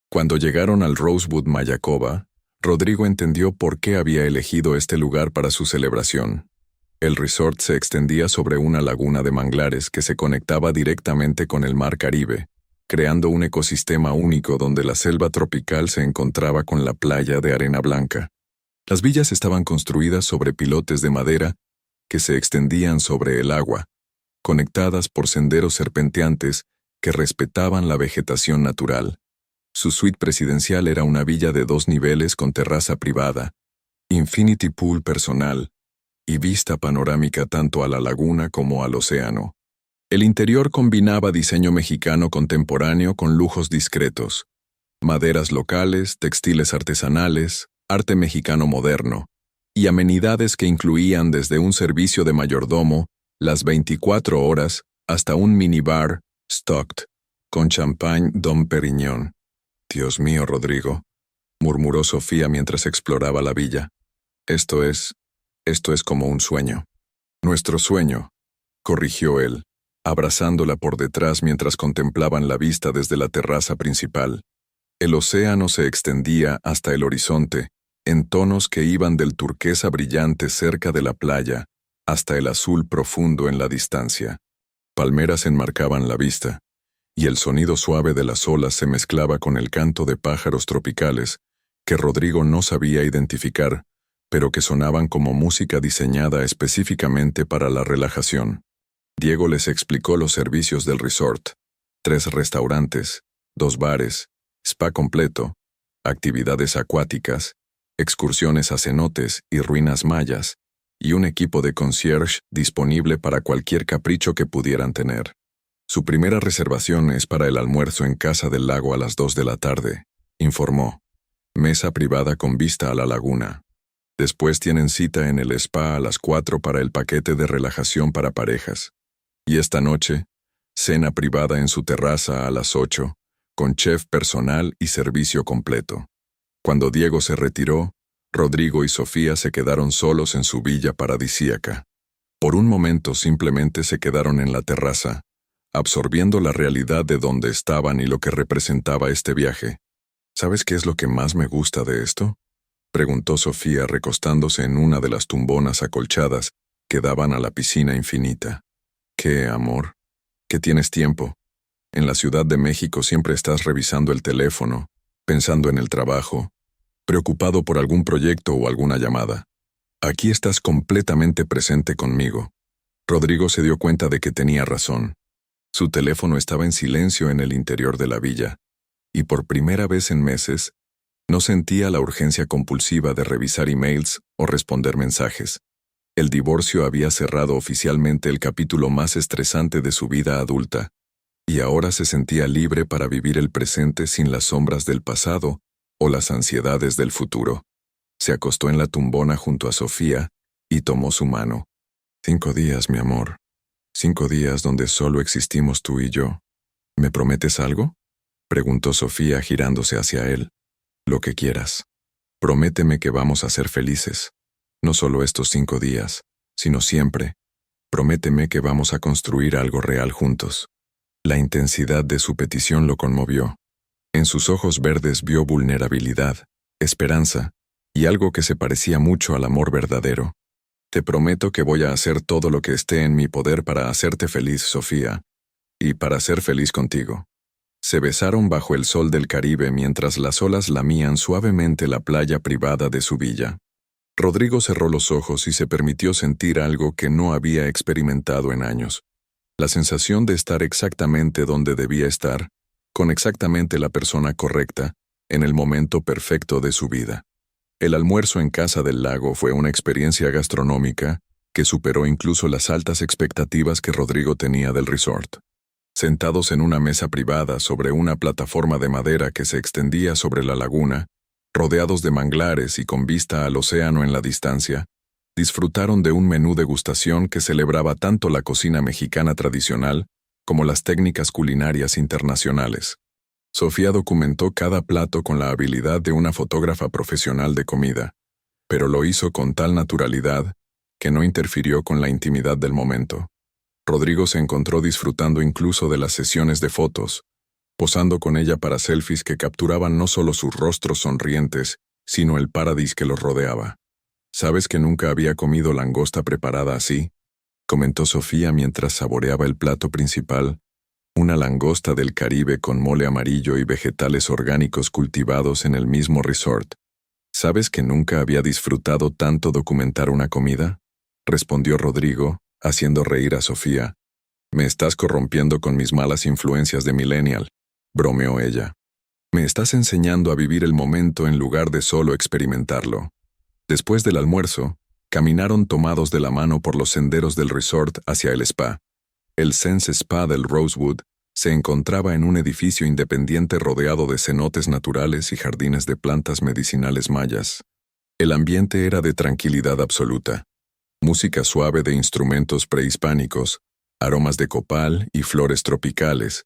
Cuando llegaron al Rosewood Mayakoba, Rodrigo entendió por qué había elegido este lugar para su celebración. El resort se extendía sobre una laguna de manglares que se conectaba directamente con el mar Caribe, creando un ecosistema único donde la selva tropical se encontraba con la playa de arena blanca. Las villas estaban construidas sobre pilotes de madera que se extendían sobre el agua, conectadas por senderos serpenteantes que respetaban la vegetación natural. Su suite presidencial era una villa de 2 niveles con terraza privada, infinity pool personal y vista panorámica tanto a la laguna como al océano. El interior combinaba diseño mexicano contemporáneo con lujos discretos, maderas locales, textiles artesanales, arte mexicano moderno, y amenidades que incluían desde un servicio de mayordomo, las 24 horas, hasta un minibar, stocked, con champagne Dom Perignon. «Dios mío, Rodrigo», murmuró Sofía mientras exploraba la villa. Esto es como un sueño». «Nuestro sueño», corrigió él, abrazándola por detrás mientras contemplaban la vista desde la terraza principal. El océano se extendía hasta el horizonte, en tonos que iban del turquesa brillante cerca de la playa hasta el azul profundo en la distancia. Palmeras enmarcaban la vista, y el sonido suave de las olas se mezclaba con el canto de pájaros tropicales que Rodrigo no sabía identificar, pero que sonaban como música diseñada específicamente para la relajación. Diego les explicó los servicios del resort: 3 restaurantes, 2 bares, spa completo, actividades acuáticas, excursiones a cenotes y ruinas mayas, y un equipo de concierge disponible para cualquier capricho que pudieran tener. Su primera reservación es para el almuerzo en Casa del Lago a las 2 de la tarde, informó. Mesa privada con vista a la laguna. Después tienen cita en el spa a las 4 para el paquete de relajación para parejas. Y esta noche, cena privada en su terraza a las 8, con chef personal y servicio completo. Cuando Diego se retiró, Rodrigo y Sofía se quedaron solos en su villa paradisíaca. Por un momento simplemente se quedaron en la terraza, absorbiendo la realidad de donde estaban y lo que representaba este viaje. ¿Sabes qué es lo que más me gusta de esto?, preguntó Sofía recostándose en una de las tumbonas acolchadas que daban a la piscina infinita. ¿Qué, amor? ¿Que tienes tiempo? En la Ciudad de México siempre estás revisando el teléfono, pensando en el trabajo, preocupado por algún proyecto o alguna llamada. Aquí estás completamente presente conmigo. Rodrigo se dio cuenta de que tenía razón. Su teléfono estaba en silencio en el interior de la villa, y por primera vez en meses, no sentía la urgencia compulsiva de revisar emails o responder mensajes. El divorcio había cerrado oficialmente el capítulo más estresante de su vida adulta, y ahora se sentía libre para vivir el presente sin las sombras del pasado o las ansiedades del futuro. Se acostó en la tumbona junto a Sofía y tomó su mano. 5 días, mi amor. 5 días donde solo existimos tú y yo. ¿Me prometes algo?, preguntó Sofía girándose hacia él. Lo que quieras. Prométeme que vamos a ser felices. No solo estos 5 días, sino siempre. Prométeme que vamos a construir algo real juntos. La intensidad de su petición lo conmovió. En sus ojos verdes vio vulnerabilidad, esperanza, y algo que se parecía mucho al amor verdadero. Te prometo que voy a hacer todo lo que esté en mi poder para hacerte feliz, Sofía, y para ser feliz contigo. Se besaron bajo el sol del Caribe mientras las olas lamían suavemente la playa privada de su villa. Rodrigo cerró los ojos y se permitió sentir algo que no había experimentado en años. La sensación de estar exactamente donde debía estar, con exactamente la persona correcta, en el momento perfecto de su vida. El almuerzo en Casa del Lago fue una experiencia gastronómica que superó incluso las altas expectativas que Rodrigo tenía del resort. Sentados en una mesa privada sobre una plataforma de madera que se extendía sobre la laguna, rodeados de manglares y con vista al océano en la distancia, disfrutaron de un menú degustación que celebraba tanto la cocina mexicana tradicional como las técnicas culinarias internacionales. Sofía documentó cada plato con la habilidad de una fotógrafa profesional de comida, pero lo hizo con tal naturalidad que no interfirió con la intimidad del momento. Rodrigo se encontró disfrutando incluso de las sesiones de fotos, posando con ella para selfies que capturaban no solo sus rostros sonrientes, sino el paradis que los rodeaba. ¿Sabes que nunca había comido langosta preparada así?, comentó Sofía mientras saboreaba el plato principal, una langosta del Caribe con mole amarillo y vegetales orgánicos cultivados en el mismo resort. ¿Sabes que nunca había disfrutado tanto documentar una comida?, respondió Rodrigo, haciendo reír a Sofía. Me estás corrompiendo con mis malas influencias de millennial, bromeó ella. Me estás enseñando a vivir el momento en lugar de solo experimentarlo. Después del almuerzo, caminaron tomados de la mano por los senderos del resort hacia el spa. El Sense Spa del Rosewood se encontraba en un edificio independiente rodeado de cenotes naturales y jardines de plantas medicinales mayas. El ambiente era de tranquilidad absoluta. Música suave de instrumentos prehispánicos, aromas de copal y flores tropicales,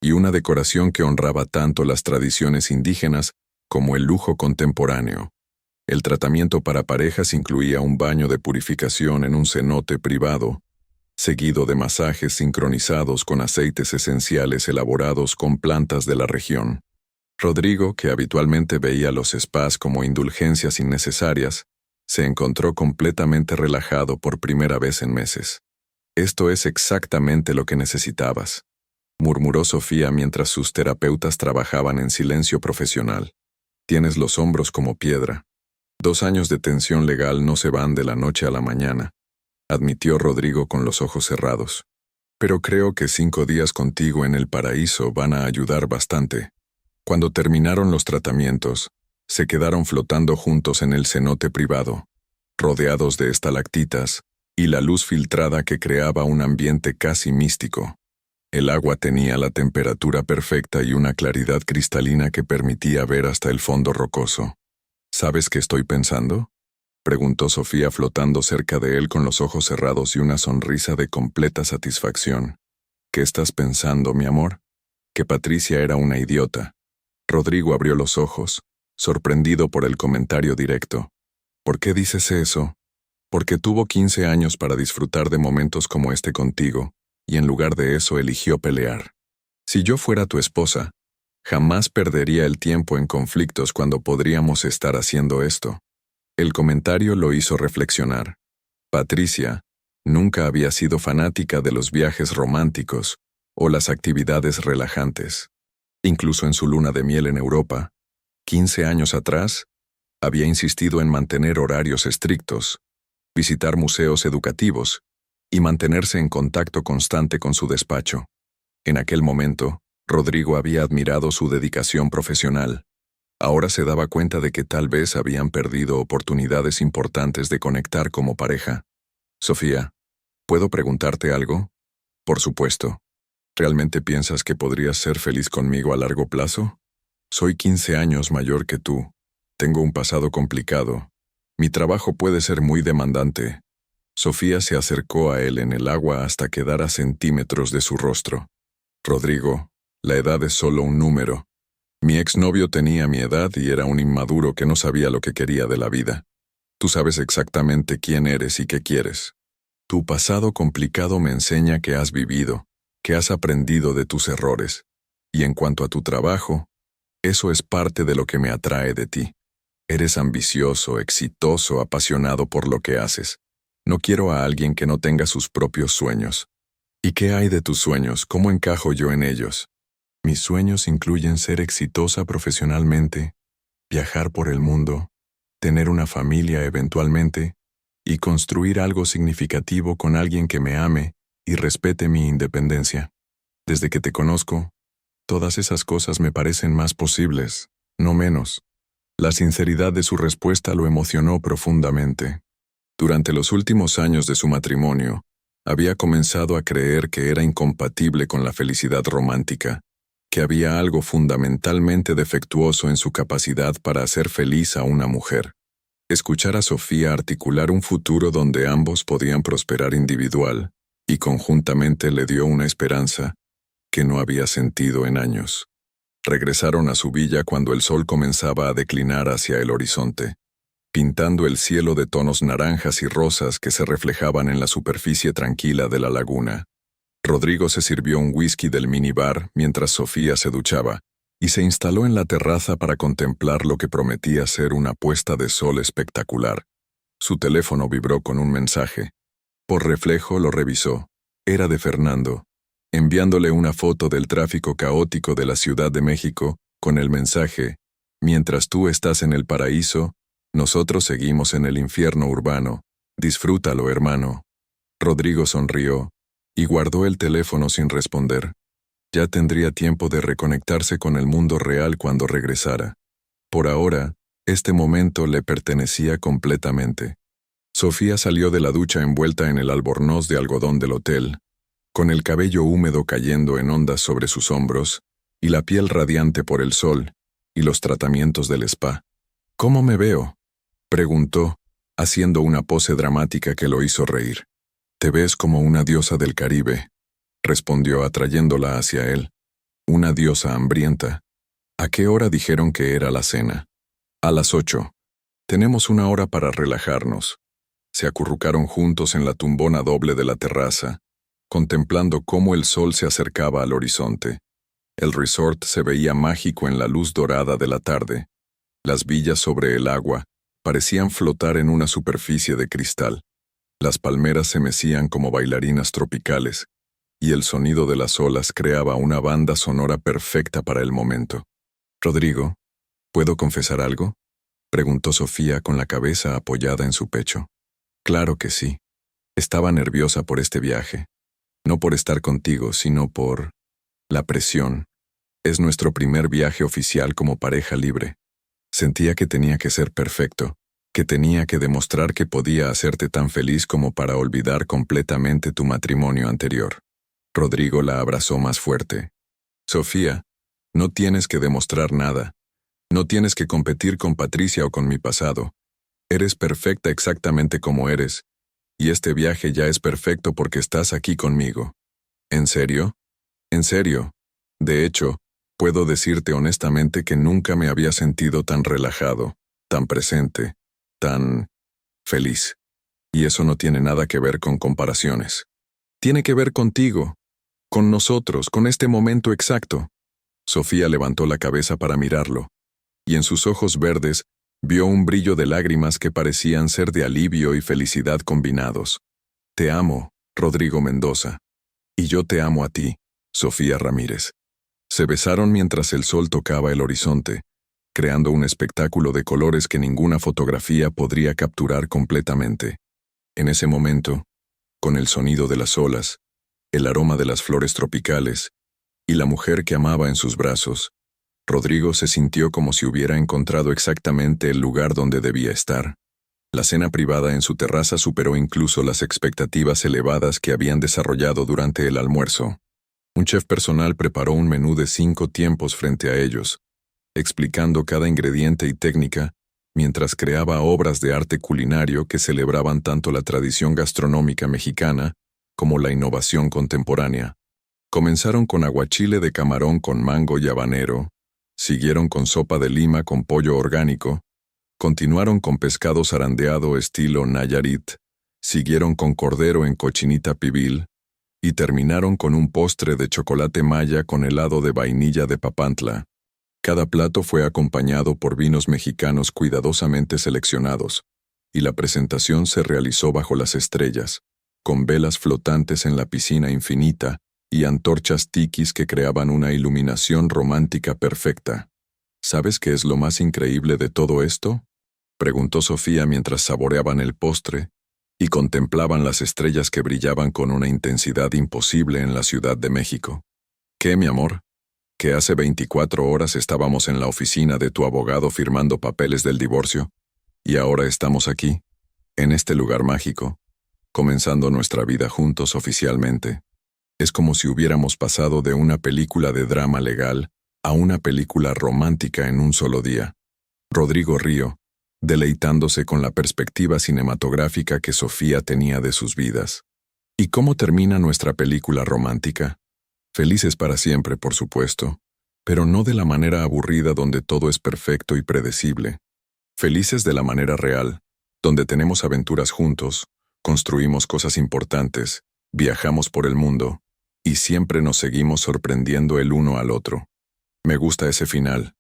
y una decoración que honraba tanto las tradiciones indígenas como el lujo contemporáneo. El tratamiento para parejas incluía un baño de purificación en un cenote privado, seguido de masajes sincronizados con aceites esenciales elaborados con plantas de la región. Rodrigo, que habitualmente veía los spas como indulgencias innecesarias, se encontró completamente relajado por primera vez en meses. Esto es exactamente lo que necesitabas. murmuró Sofía mientras sus terapeutas trabajaban en silencio profesional. Tienes los hombros como piedra. 2 años de tensión legal no se van de la noche a la mañana, admitió Rodrigo con los ojos cerrados. Pero creo que 5 días contigo en el paraíso van a ayudar bastante. Cuando terminaron los tratamientos, se quedaron flotando juntos en el cenote privado, rodeados de estalactitas y la luz filtrada que creaba un ambiente casi místico. El agua tenía la temperatura perfecta y una claridad cristalina que permitía ver hasta el fondo rocoso. ¿Sabes qué estoy pensando?, preguntó Sofía flotando cerca de él con los ojos cerrados y una sonrisa de completa satisfacción. ¿Qué estás pensando, mi amor? Que Patricia era una idiota. Rodrigo abrió los ojos, sorprendido por el comentario directo. ¿Por qué dices eso? Porque tuvo 15 años para disfrutar de momentos como este contigo, y en lugar de eso eligió pelear. Si yo fuera tu esposa, jamás perdería el tiempo en conflictos cuando podríamos estar haciendo esto. El comentario lo hizo reflexionar. Patricia nunca había sido fanática de los viajes románticos o las actividades relajantes. Incluso en su luna de miel en Europa, 15 años atrás, había insistido en mantener horarios estrictos, visitar museos educativos y mantenerse en contacto constante con su despacho. En aquel momento, Rodrigo había admirado su dedicación profesional. Ahora se daba cuenta de que tal vez habían perdido oportunidades importantes de conectar como pareja. Sofía, ¿puedo preguntarte algo? Por supuesto. ¿Realmente piensas que podrías ser feliz conmigo a largo plazo? Soy 15 años mayor que tú. Tengo un pasado complicado. Mi trabajo puede ser muy demandante. Sofía se acercó a él en el agua hasta quedar a centímetros de su rostro. Rodrigo, la edad es solo un número. Mi exnovio tenía mi edad y era un inmaduro que no sabía lo que quería de la vida. Tú sabes exactamente quién eres y qué quieres. Tu pasado complicado me enseña que has vivido, que has aprendido de tus errores. Y en cuanto a tu trabajo, eso es parte de lo que me atrae de ti. Eres ambicioso, exitoso, apasionado por lo que haces. No quiero a alguien que no tenga sus propios sueños. ¿Y qué hay de tus sueños? ¿Cómo encajo yo en ellos? Mis sueños incluyen ser exitosa profesionalmente, viajar por el mundo, tener una familia eventualmente, y construir algo significativo con alguien que me ame y respete mi independencia. Desde que te conozco, todas esas cosas me parecen más posibles, no menos. La sinceridad de su respuesta lo emocionó profundamente. Durante los últimos años de su matrimonio, había comenzado a creer que era incompatible con la felicidad romántica, que había algo fundamentalmente defectuoso en su capacidad para hacer feliz a una mujer. Escuchar a Sofía articular un futuro donde ambos podían prosperar individual y conjuntamente le dio una esperanza que no había sentido en años. Regresaron a su villa cuando el sol comenzaba a declinar hacia el horizonte, pintando el cielo de tonos naranjas y rosas que se reflejaban en la superficie tranquila de la laguna. Rodrigo se sirvió un whisky del minibar mientras Sofía se duchaba y se instaló en la terraza para contemplar lo que prometía ser una puesta de sol espectacular. Su teléfono vibró con un mensaje. Por reflejo lo revisó. Era de Fernando, enviándole una foto del tráfico caótico de la Ciudad de México con el mensaje: mientras tú estás en el paraíso, nosotros seguimos en el infierno urbano. Disfrútalo, hermano. Rodrigo sonrió y guardó el teléfono sin responder. Ya tendría tiempo de reconectarse con el mundo real cuando regresara. Por ahora, este momento le pertenecía completamente. Sofía salió de la ducha envuelta en el albornoz de algodón del hotel, con el cabello húmedo cayendo en ondas sobre sus hombros, y la piel radiante por el sol y los tratamientos del spa. ¿Cómo me veo?, preguntó, haciendo una pose dramática que lo hizo reír. Te ves como una diosa del Caribe, respondió atrayéndola hacia él. Una diosa hambrienta. ¿A qué hora dijeron que era la cena? A las 8. Tenemos una hora para relajarnos. Se acurrucaron juntos en la tumbona doble de la terraza, contemplando cómo el sol se acercaba al horizonte. El resort se veía mágico en la luz dorada de la tarde. Las villas sobre el agua parecían flotar en una superficie de cristal. Las palmeras se mecían como bailarinas tropicales, y el sonido de las olas creaba una banda sonora perfecta para el momento. «Rodrigo, ¿puedo confesar algo?», preguntó Sofía con la cabeza apoyada en su pecho. «Claro que sí. Estaba nerviosa por este viaje. No por estar contigo, sino por la presión. Es nuestro primer viaje oficial como pareja libre. Sentía que tenía que ser perfecto, que tenía que demostrar que podía hacerte tan feliz como para olvidar completamente tu matrimonio anterior». Rodrigo la abrazó más fuerte. «Sofía, no tienes que demostrar nada. No tienes que competir con Patricia o con mi pasado. Eres perfecta exactamente como eres, y este viaje ya es perfecto porque estás aquí conmigo». «¿En serio?». «En serio. De hecho, puedo decirte honestamente que nunca me había sentido tan relajado, tan presente, tan feliz. Y eso no tiene nada que ver con comparaciones. Tiene que ver contigo, con nosotros, con este momento exacto». Sofía levantó la cabeza para mirarlo, y en sus ojos verdes vio un brillo de lágrimas que parecían ser de alivio y felicidad combinados. «Te amo, Rodrigo Mendoza. Y yo te amo a ti, Sofía Ramírez». Se besaron mientras el sol tocaba el horizonte, creando un espectáculo de colores que ninguna fotografía podría capturar completamente. En ese momento, con el sonido de las olas, el aroma de las flores tropicales y la mujer que amaba en sus brazos, Rodrigo se sintió como si hubiera encontrado exactamente el lugar donde debía estar. La cena privada en su terraza superó incluso las expectativas elevadas que habían desarrollado durante el almuerzo. Un chef personal preparó un menú de 5 tiempos frente a ellos, explicando cada ingrediente y técnica, mientras creaba obras de arte culinario que celebraban tanto la tradición gastronómica mexicana como la innovación contemporánea. Comenzaron con aguachile de camarón con mango y habanero, siguieron con sopa de lima con pollo orgánico, continuaron con pescado zarandeado estilo Nayarit, siguieron con cordero en cochinita pibil, y terminaron con un postre de chocolate maya con helado de vainilla de Papantla. Cada plato fue acompañado por vinos mexicanos cuidadosamente seleccionados, y la presentación se realizó bajo las estrellas, con velas flotantes en la piscina infinita y antorchas tiquis que creaban una iluminación romántica perfecta. «¿Sabes qué es lo más increíble de todo esto?», preguntó Sofía mientras saboreaban el postre y contemplaban las estrellas que brillaban con una intensidad imposible en la Ciudad de México. «¿Qué, mi amor? Que hace 24 horas estábamos en la oficina de tu abogado firmando papeles del divorcio, y ahora estamos aquí, en este lugar mágico, comenzando nuestra vida juntos oficialmente. Es como si hubiéramos pasado de una película de drama legal a una película romántica en un solo día». Rodrigo rió, deleitándose con la perspectiva cinematográfica que Sofía tenía de sus vidas. «¿Y cómo termina nuestra película romántica? Felices para siempre, por supuesto, pero no de la manera aburrida donde todo es perfecto y predecible. Felices de la manera real, donde tenemos aventuras juntos, construimos cosas importantes, viajamos por el mundo, y siempre nos seguimos sorprendiendo el uno al otro». «Me gusta ese final»,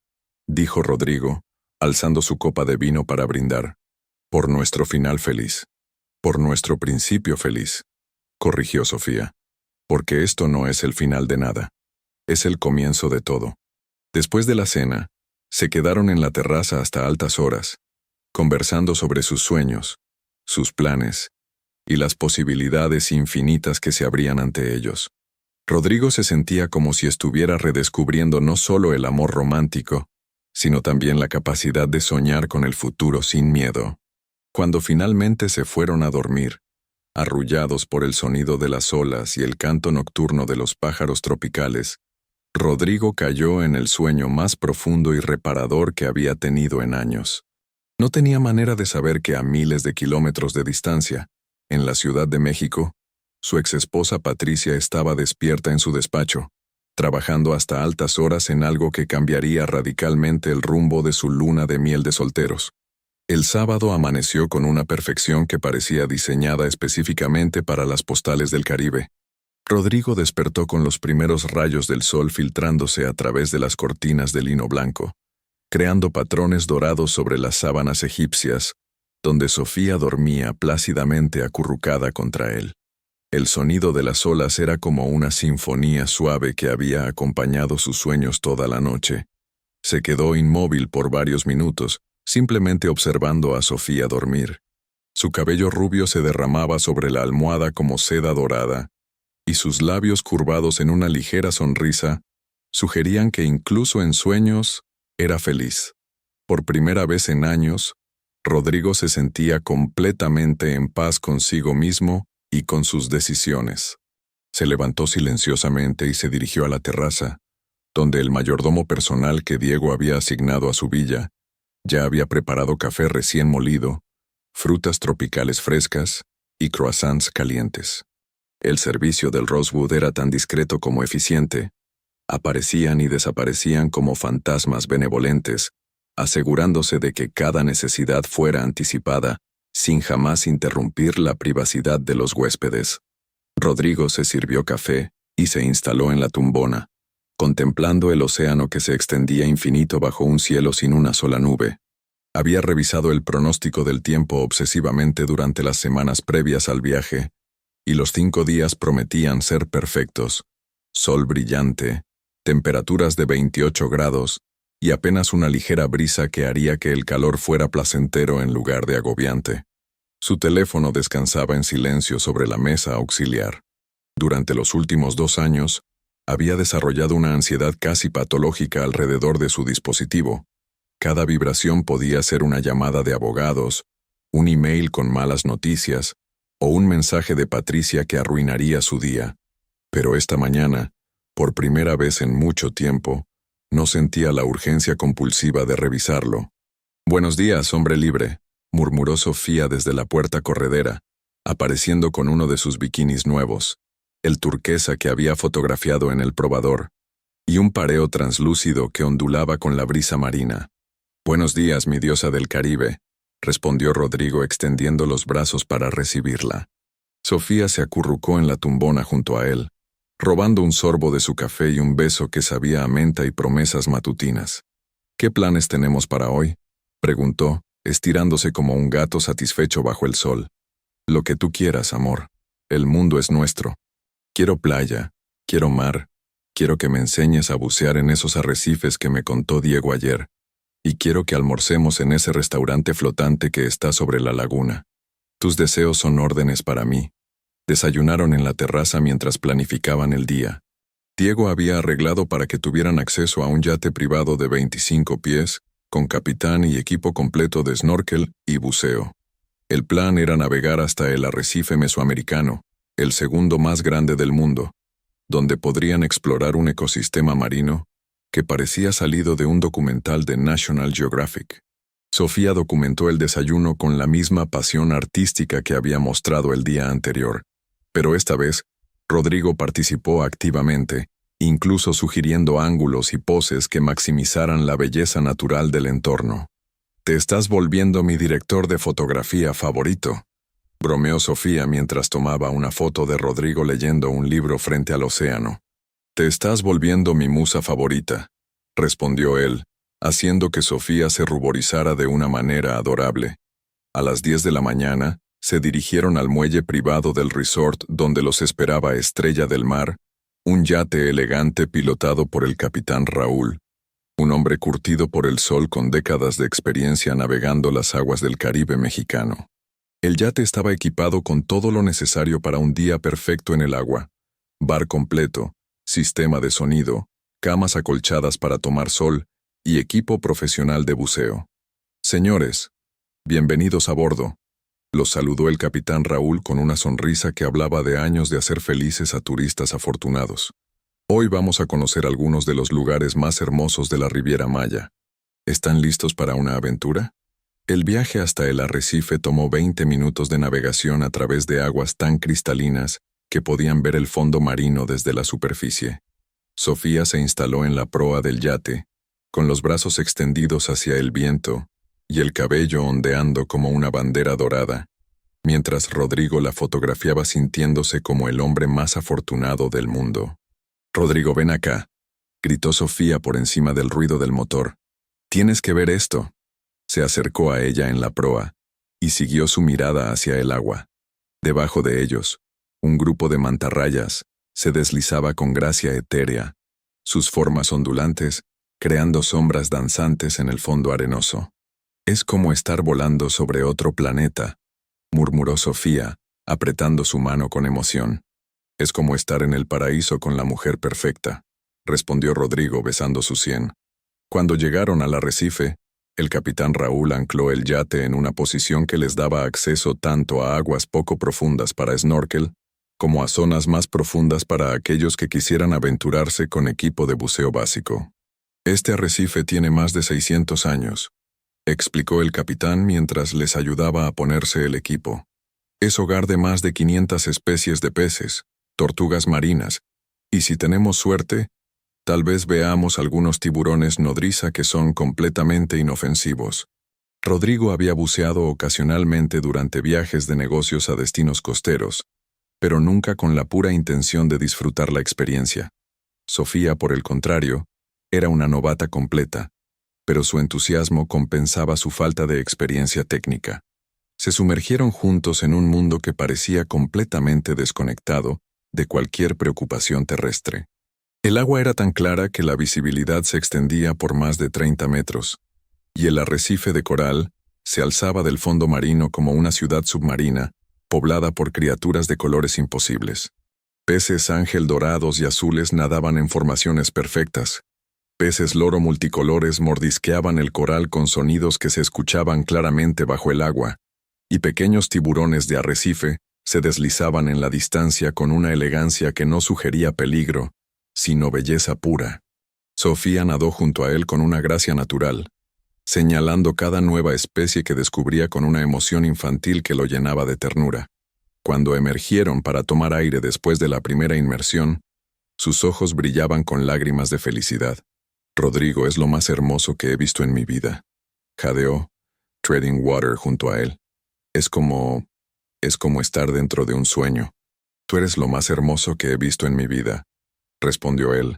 dijo Rodrigo, alzando su copa de vino para brindar. «Por nuestro final feliz. Por nuestro principio feliz», corrigió Sofía. «Porque esto no es el final de nada. Es el comienzo de todo». Después de la cena, se quedaron en la terraza hasta altas horas, conversando sobre sus sueños, sus planes y las posibilidades infinitas que se abrían ante ellos. Rodrigo se sentía como si estuviera redescubriendo no solo el amor romántico, sino también la capacidad de soñar con el futuro sin miedo. Cuando finalmente se fueron a dormir, arrullados por el sonido de las olas y el canto nocturno de los pájaros tropicales, Rodrigo cayó en el sueño más profundo y reparador que había tenido en años. No tenía manera de saber que a miles de kilómetros de distancia, en la Ciudad de México, su exesposa Patricia estaba despierta en su despacho, trabajando hasta altas horas en algo que cambiaría radicalmente el rumbo de su luna de miel de solteros. El sábado amaneció con una perfección que parecía diseñada específicamente para las postales del Caribe. Rodrigo despertó con los primeros rayos del sol filtrándose a través de las cortinas de lino blanco, creando patrones dorados sobre las sábanas egipcias, donde Sofía dormía plácidamente acurrucada contra él. El sonido de las olas era como una sinfonía suave que había acompañado sus sueños toda la noche. Se quedó inmóvil por varios minutos, simplemente observando a Sofía dormir. Su cabello rubio se derramaba sobre la almohada como seda dorada, y sus labios curvados en una ligera sonrisa sugerían que incluso en sueños era feliz. Por primera vez en años, Rodrigo se sentía completamente en paz consigo mismo y con sus decisiones. Se levantó silenciosamente y se dirigió a la terraza, donde el mayordomo personal que Diego había asignado a su villa ya había preparado café recién molido, frutas tropicales frescas y croissants calientes. El servicio del Rosewood era tan discreto como eficiente. Aparecían y desaparecían como fantasmas benevolentes, asegurándose de que cada necesidad fuera anticipada, sin jamás interrumpir la privacidad de los huéspedes. Rodrigo se sirvió café y se instaló en la tumbona, contemplando el océano que se extendía infinito bajo un cielo sin una sola nube. Había revisado el pronóstico del tiempo obsesivamente durante las semanas previas al viaje, y los 5 días prometían ser perfectos. Sol brillante, temperaturas de 28 grados, y apenas una ligera brisa que haría que el calor fuera placentero en lugar de agobiante. Su teléfono descansaba en silencio sobre la mesa auxiliar. Durante los últimos 2 años, había desarrollado una ansiedad casi patológica alrededor de su dispositivo. Cada vibración podía ser una llamada de abogados, un email con malas noticias, o un mensaje de Patricia que arruinaría su día. Pero esta mañana, por primera vez en mucho tiempo, no sentía la urgencia compulsiva de revisarlo. «Buenos días, hombre libre», murmuró Sofía desde la puerta corredera, apareciendo con uno de sus bikinis nuevos, el turquesa que había fotografiado en el probador, y un pareo translúcido que ondulaba con la brisa marina. «Buenos días, mi diosa del Caribe», respondió Rodrigo extendiendo los brazos para recibirla. Sofía se acurrucó en la tumbona junto a él, robando un sorbo de su café y un beso que sabía a menta y promesas matutinas. «¿Qué planes tenemos para hoy?», preguntó, estirándose como un gato satisfecho bajo el sol. «Lo que tú quieras, amor. El mundo es nuestro. Quiero playa, quiero mar, quiero que me enseñes a bucear en esos arrecifes que me contó Diego ayer, y quiero que almorcemos en ese restaurante flotante que está sobre la laguna. Tus deseos son órdenes para mí». Desayunaron en la terraza mientras planificaban el día. Diego había arreglado para que tuvieran acceso a un yate privado de 25 pies, con capitán y equipo completo de snorkel y buceo. El plan era navegar hasta el arrecife mesoamericano, el segundo más grande del mundo, donde podrían explorar un ecosistema marino que parecía salido de un documental de National Geographic. Sofía documentó el desayuno con la misma pasión artística que había mostrado el día anterior, pero esta vez, Rodrigo participó activamente, incluso sugiriendo ángulos y poses que maximizaran la belleza natural del entorno. «Te estás volviendo mi director de fotografía favorito», bromeó Sofía mientras tomaba una foto de Rodrigo leyendo un libro frente al océano. «Te estás volviendo mi musa favorita», respondió él, haciendo que Sofía se ruborizara de una manera adorable. A las 10 de la mañana, se dirigieron al muelle privado del resort donde los esperaba Estrella del Mar, un yate elegante pilotado por el capitán Raúl, un hombre curtido por el sol con décadas de experiencia navegando las aguas del Caribe mexicano. El yate estaba equipado con todo lo necesario para un día perfecto en el agua: bar completo, sistema de sonido, camas acolchadas para tomar sol y equipo profesional de buceo. «Señores, bienvenidos a bordo», los saludó el capitán Raúl con una sonrisa que hablaba de años de hacer felices a turistas afortunados. «Hoy vamos a conocer algunos de los lugares más hermosos de la Riviera Maya. ¿Están listos para una aventura?». El viaje hasta el arrecife tomó 20 minutos de navegación a través de aguas tan cristalinas que podían ver el fondo marino desde la superficie. Sofía se instaló en la proa del yate, con los brazos extendidos hacia el viento y el cabello ondeando como una bandera dorada, mientras Rodrigo la fotografiaba sintiéndose como el hombre más afortunado del mundo. «Rodrigo, ven acá», gritó Sofía por encima del ruido del motor. «Tienes que ver esto». Se acercó a ella en la proa y siguió su mirada hacia el agua. Debajo de ellos, Un grupo de mantarrayas se deslizaba con gracia etérea, sus formas ondulantes, creando sombras danzantes en el fondo arenoso. «Es como estar volando sobre otro planeta», murmuró Sofía, apretando su mano con emoción. «Es como estar en el paraíso con la mujer perfecta», respondió Rodrigo besando su sien. Cuando llegaron al arrecife, el capitán Raúl ancló el yate en una posición que les daba acceso tanto a aguas poco profundas para snorkel, como a zonas más profundas para aquellos que quisieran aventurarse con equipo de buceo básico. «Este arrecife tiene más de 600 años», explicó el capitán mientras les ayudaba a ponerse el equipo. «Es hogar de más de 500 especies de peces, tortugas marinas, y si tenemos suerte, tal vez veamos algunos tiburones nodriza que son completamente inofensivos». Rodrigo había buceado ocasionalmente durante viajes de negocios a destinos costeros, pero nunca con la pura intención de disfrutar la experiencia. Sofía, por el contrario, era una novata completa, pero su entusiasmo compensaba su falta de experiencia técnica. Se sumergieron juntos en un mundo que parecía completamente desconectado de cualquier preocupación terrestre. El agua era tan clara que la visibilidad se extendía por más de 30 metros, y el arrecife de coral se alzaba del fondo marino como una ciudad submarina, poblada por criaturas de colores imposibles. Peces ángel dorados y azules nadaban en formaciones perfectas. Peces loro multicolores mordisqueaban el coral con sonidos que se escuchaban claramente bajo el agua, y pequeños tiburones de arrecife se deslizaban en la distancia con una elegancia que no sugería peligro, sino belleza pura. Sofía nadó junto a él con una gracia natural, señalando cada nueva especie que descubría con una emoción infantil que lo llenaba de ternura. Cuando emergieron para tomar aire después de la primera inmersión, sus ojos brillaban con lágrimas de felicidad. «Rodrigo es lo más hermoso que he visto en mi vida», jadeó, treading water junto a él. Es como estar dentro de un sueño. «Tú eres lo más hermoso que he visto en mi vida», respondió él,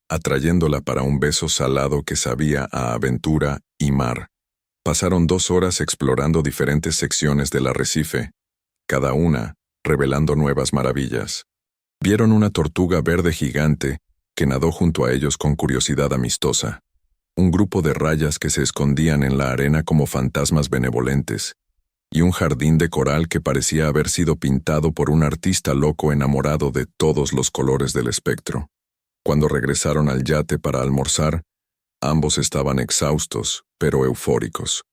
atrayéndola para un beso salado que sabía a aventura y mar. Pasaron 2 horas explorando diferentes secciones del arrecife, cada una revelando nuevas maravillas. Vieron una tortuga verde gigante que nadó junto a ellos con curiosidad amistosa, un grupo de rayas que se escondían en la arena como fantasmas benevolentes, y un jardín de coral que parecía haber sido pintado por un artista loco enamorado de todos los colores del espectro. Cuando regresaron al yate para almorzar, ambos estaban exhaustos, pero eufóricos.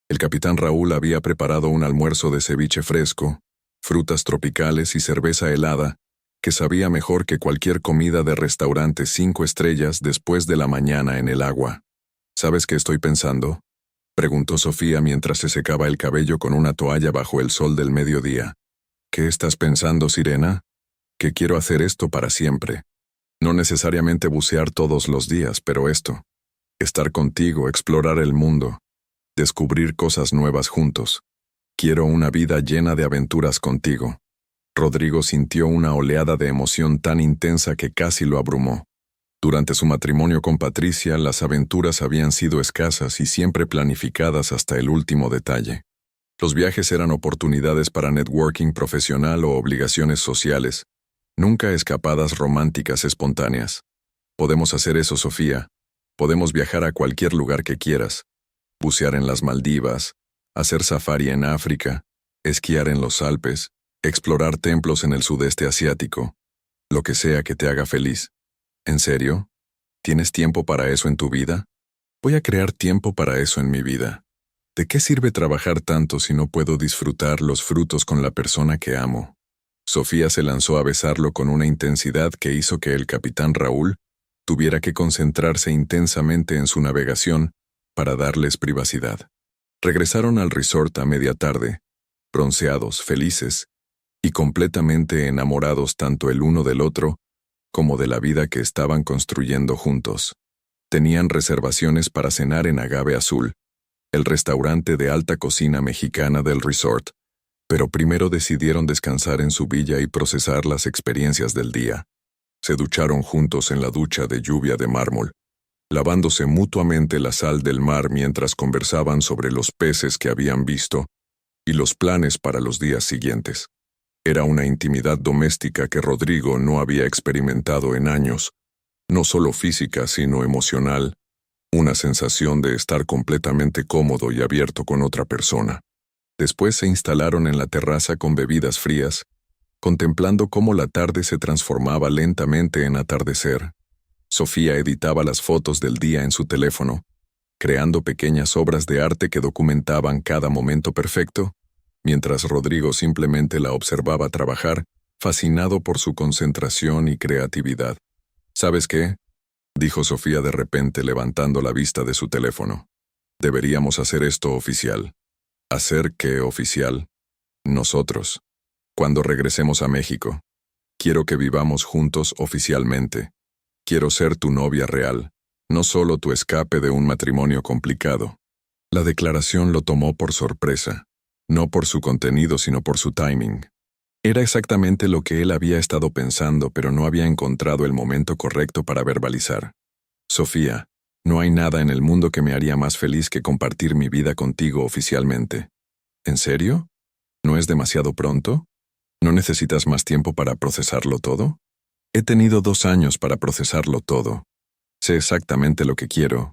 El capitán Raúl había preparado un almuerzo de ceviche fresco, frutas tropicales y cerveza helada, que sabía mejor que cualquier comida de restaurante 5 estrellas después de la mañana en el agua. «¿Sabes qué estoy pensando?», preguntó Sofía mientras se secaba el cabello con una toalla bajo el sol del mediodía. «¿Qué estás pensando, sirena?». «Que quiero hacer esto para siempre. No necesariamente bucear todos los días, pero esto. Estar contigo, explorar el mundo, descubrir cosas nuevas juntos. Quiero una vida llena de aventuras contigo». Rodrigo sintió una oleada de emoción tan intensa que casi lo abrumó. Durante su matrimonio con Patricia, las aventuras habían sido escasas y siempre planificadas hasta el último detalle. Los viajes eran oportunidades para networking profesional o obligaciones sociales, nunca escapadas románticas espontáneas. «Podemos hacer eso, Sofía. Podemos viajar a cualquier lugar que quieras. Bucear en las Maldivas, hacer safari en África, esquiar en los Alpes, explorar templos en el sudeste asiático. Lo que sea que te haga feliz». «¿En serio? ¿Tienes tiempo para eso en tu vida?». «Voy a crear tiempo para eso en mi vida. ¿De qué sirve trabajar tanto si no puedo disfrutar los frutos con la persona que amo?». Sofía se lanzó a besarlo con una intensidad que hizo que el capitán Raúl tuviera que concentrarse intensamente en su navegación para darles privacidad. Regresaron al resort a media tarde, bronceados, felices y completamente enamorados tanto el uno del otro como de la vida que estaban construyendo juntos. Tenían reservaciones para cenar en Agave Azul, el restaurante de alta cocina mexicana del resort, pero primero decidieron descansar en su villa y procesar las experiencias del día. Se ducharon juntos en la ducha de lluvia de mármol, lavándose mutuamente la sal del mar mientras conversaban sobre los peces que habían visto y los planes para los días siguientes. Era una intimidad doméstica que Rodrigo no había experimentado en años, no solo física, sino emocional, una sensación de estar completamente cómodo y abierto con otra persona. Después se instalaron en la terraza con bebidas frías, contemplando cómo la tarde se transformaba lentamente en atardecer. Sofía editaba las fotos del día en su teléfono, creando pequeñas obras de arte que documentaban cada momento perfecto, mientras Rodrigo simplemente la observaba trabajar, fascinado por su concentración y creatividad. ¿Sabes qué?, dijo Sofía de repente levantando la vista de su teléfono. Deberíamos hacer esto oficial. ¿Hacer qué oficial? Nosotros. Cuando regresemos a México. Quiero que vivamos juntos oficialmente. Quiero ser tu novia real, no solo tu escape de un matrimonio complicado. La declaración lo tomó por sorpresa, no por su contenido sino por su timing. Era exactamente lo que él había estado pensando, pero no había encontrado el momento correcto para verbalizar. Sofía, no hay nada en el mundo que me haría más feliz que compartir mi vida contigo oficialmente. ¿En serio? ¿No es demasiado pronto? ¿No necesitas más tiempo para procesarlo todo? He tenido 2 años para procesarlo todo. Sé exactamente lo que quiero.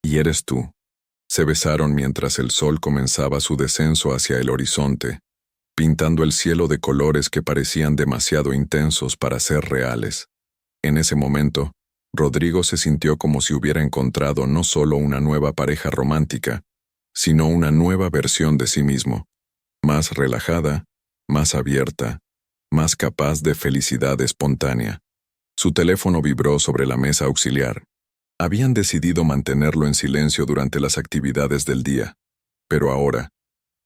Y eres tú. Se besaron mientras el sol comenzaba su descenso hacia el horizonte, pintando el cielo de colores que parecían demasiado intensos para ser reales. En ese momento, Rodrigo se sintió como si hubiera encontrado no solo una nueva pareja romántica, sino una nueva versión de sí mismo, más relajada, más abierta, más capaz de felicidad espontánea. Su teléfono vibró sobre la mesa auxiliar. Habían decidido mantenerlo en silencio durante las actividades del día, pero ahora,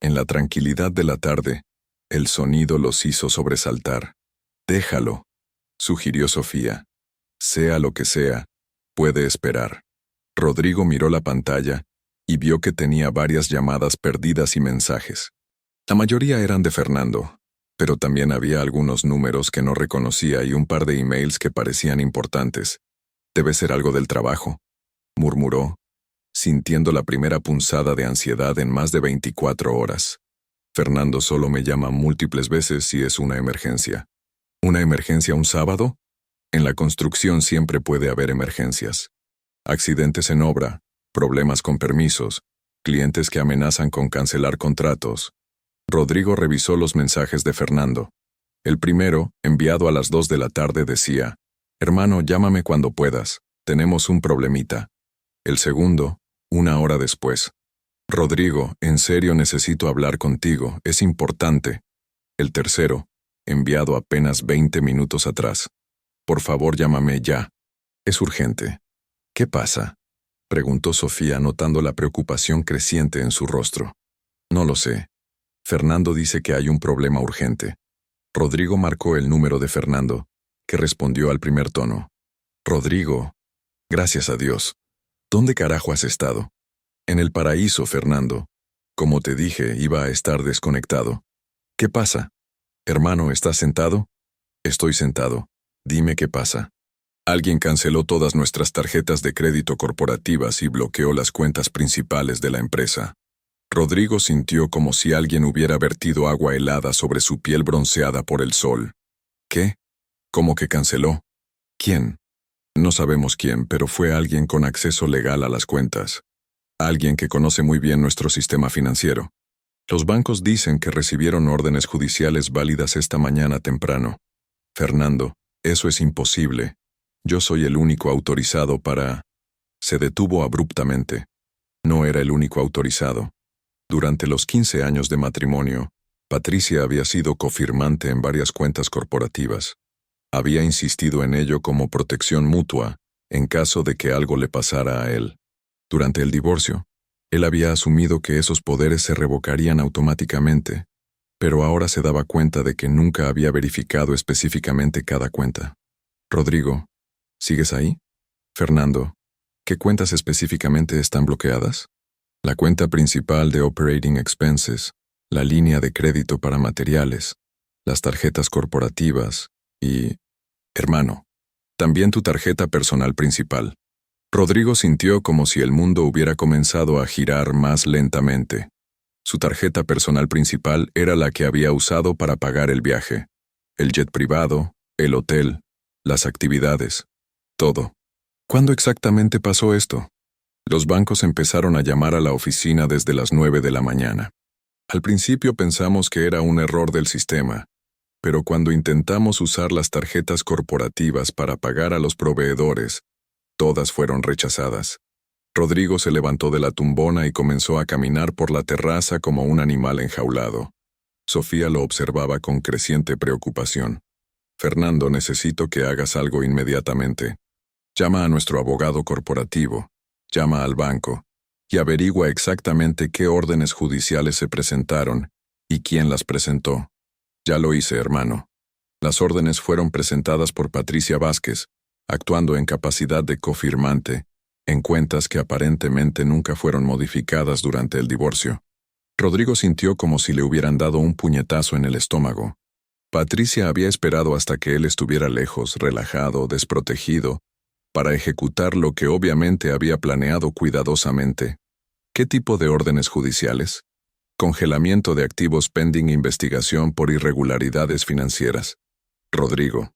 en la tranquilidad de la tarde, el sonido los hizo sobresaltar. «Déjalo», sugirió Sofía. «Sea lo que sea, puede esperar». Rodrigo miró la pantalla y vio que tenía varias llamadas perdidas y mensajes. La mayoría eran de Fernando, pero también había algunos números que no reconocía y un par de emails que parecían importantes. «Debe ser algo del trabajo», murmuró, sintiendo la primera punzada de ansiedad en más de 24 horas. Fernando solo me llama múltiples veces si es una emergencia. ¿Una emergencia un sábado? En la construcción siempre puede haber emergencias. Accidentes en obra, problemas con permisos, clientes que amenazan con cancelar contratos. Rodrigo revisó los mensajes de Fernando. El primero, enviado a las 2 de la tarde, decía: «Hermano, llámame cuando puedas, tenemos un problemita». El segundo, 1 hora después: «Rodrigo, en serio necesito hablar contigo, es importante». El tercero, enviado apenas 20 minutos atrás: «Por favor, llámame ya. Es urgente». «¿Qué pasa?», preguntó Sofía notando la preocupación creciente en su rostro. «No lo sé. Fernando dice que hay un problema urgente». Rodrigo marcó el número de Fernando, que respondió al primer tono. «Rodrigo, gracias a Dios. ¿Dónde carajo has estado?» «En el paraíso, Fernando. Como te dije, iba a estar desconectado». «¿Qué pasa?» «Hermano, ¿estás sentado?» «Estoy sentado. Dime qué pasa». «Alguien canceló todas nuestras tarjetas de crédito corporativas y bloqueó las cuentas principales de la empresa». Rodrigo sintió como si alguien hubiera vertido agua helada sobre su piel bronceada por el sol. «¿Qué? ¿Cómo que canceló? ¿Quién?» «No sabemos quién, pero fue alguien con acceso legal a las cuentas. Alguien que conoce muy bien nuestro sistema financiero. Los bancos dicen que recibieron órdenes judiciales válidas esta mañana temprano». «Fernando, eso es imposible. Yo soy el único autorizado para...». Se detuvo abruptamente. No era el único autorizado. Durante los 15 años de matrimonio, Patricia había sido cofirmante en varias cuentas corporativas. Había insistido en ello como protección mutua en caso de que algo le pasara a él. Durante el divorcio, él había asumido que esos poderes se revocarían automáticamente, pero ahora se daba cuenta de que nunca había verificado específicamente cada cuenta. «Rodrigo, ¿sigues ahí?» «Fernando, ¿qué cuentas específicamente están bloqueadas?» «La cuenta principal de Operating Expenses, la línea de crédito para materiales, las tarjetas corporativas y... Hermano, también tu tarjeta personal principal». Rodrigo sintió como si el mundo hubiera comenzado a girar más lentamente. Su tarjeta personal principal era la que había usado para pagar el viaje, el jet privado, el hotel, las actividades, todo. ¿Cuándo exactamente pasó esto? Los bancos empezaron a llamar a la oficina desde las 9 de la mañana. Al principio pensamos que era un error del sistema, pero cuando intentamos usar las tarjetas corporativas para pagar a los proveedores, todas fueron rechazadas. Rodrigo se levantó de la tumbona y comenzó a caminar por la terraza como un animal enjaulado. Sofía lo observaba con creciente preocupación. Fernando, necesito que hagas algo inmediatamente. Llama a nuestro abogado corporativo, llama al banco y averigua exactamente qué órdenes judiciales se presentaron y quién las presentó. Ya lo hice, hermano. Las órdenes fueron presentadas por Patricia Vázquez, actuando en capacidad de cofirmante, en cuentas que aparentemente nunca fueron modificadas durante el divorcio. Rodrigo sintió como si le hubieran dado un puñetazo en el estómago. Patricia había esperado hasta que él estuviera lejos, relajado, desprotegido, para ejecutar lo que obviamente había planeado cuidadosamente. ¿Qué tipo de órdenes judiciales? Congelamiento de activos pending investigación por irregularidades financieras. Rodrigo.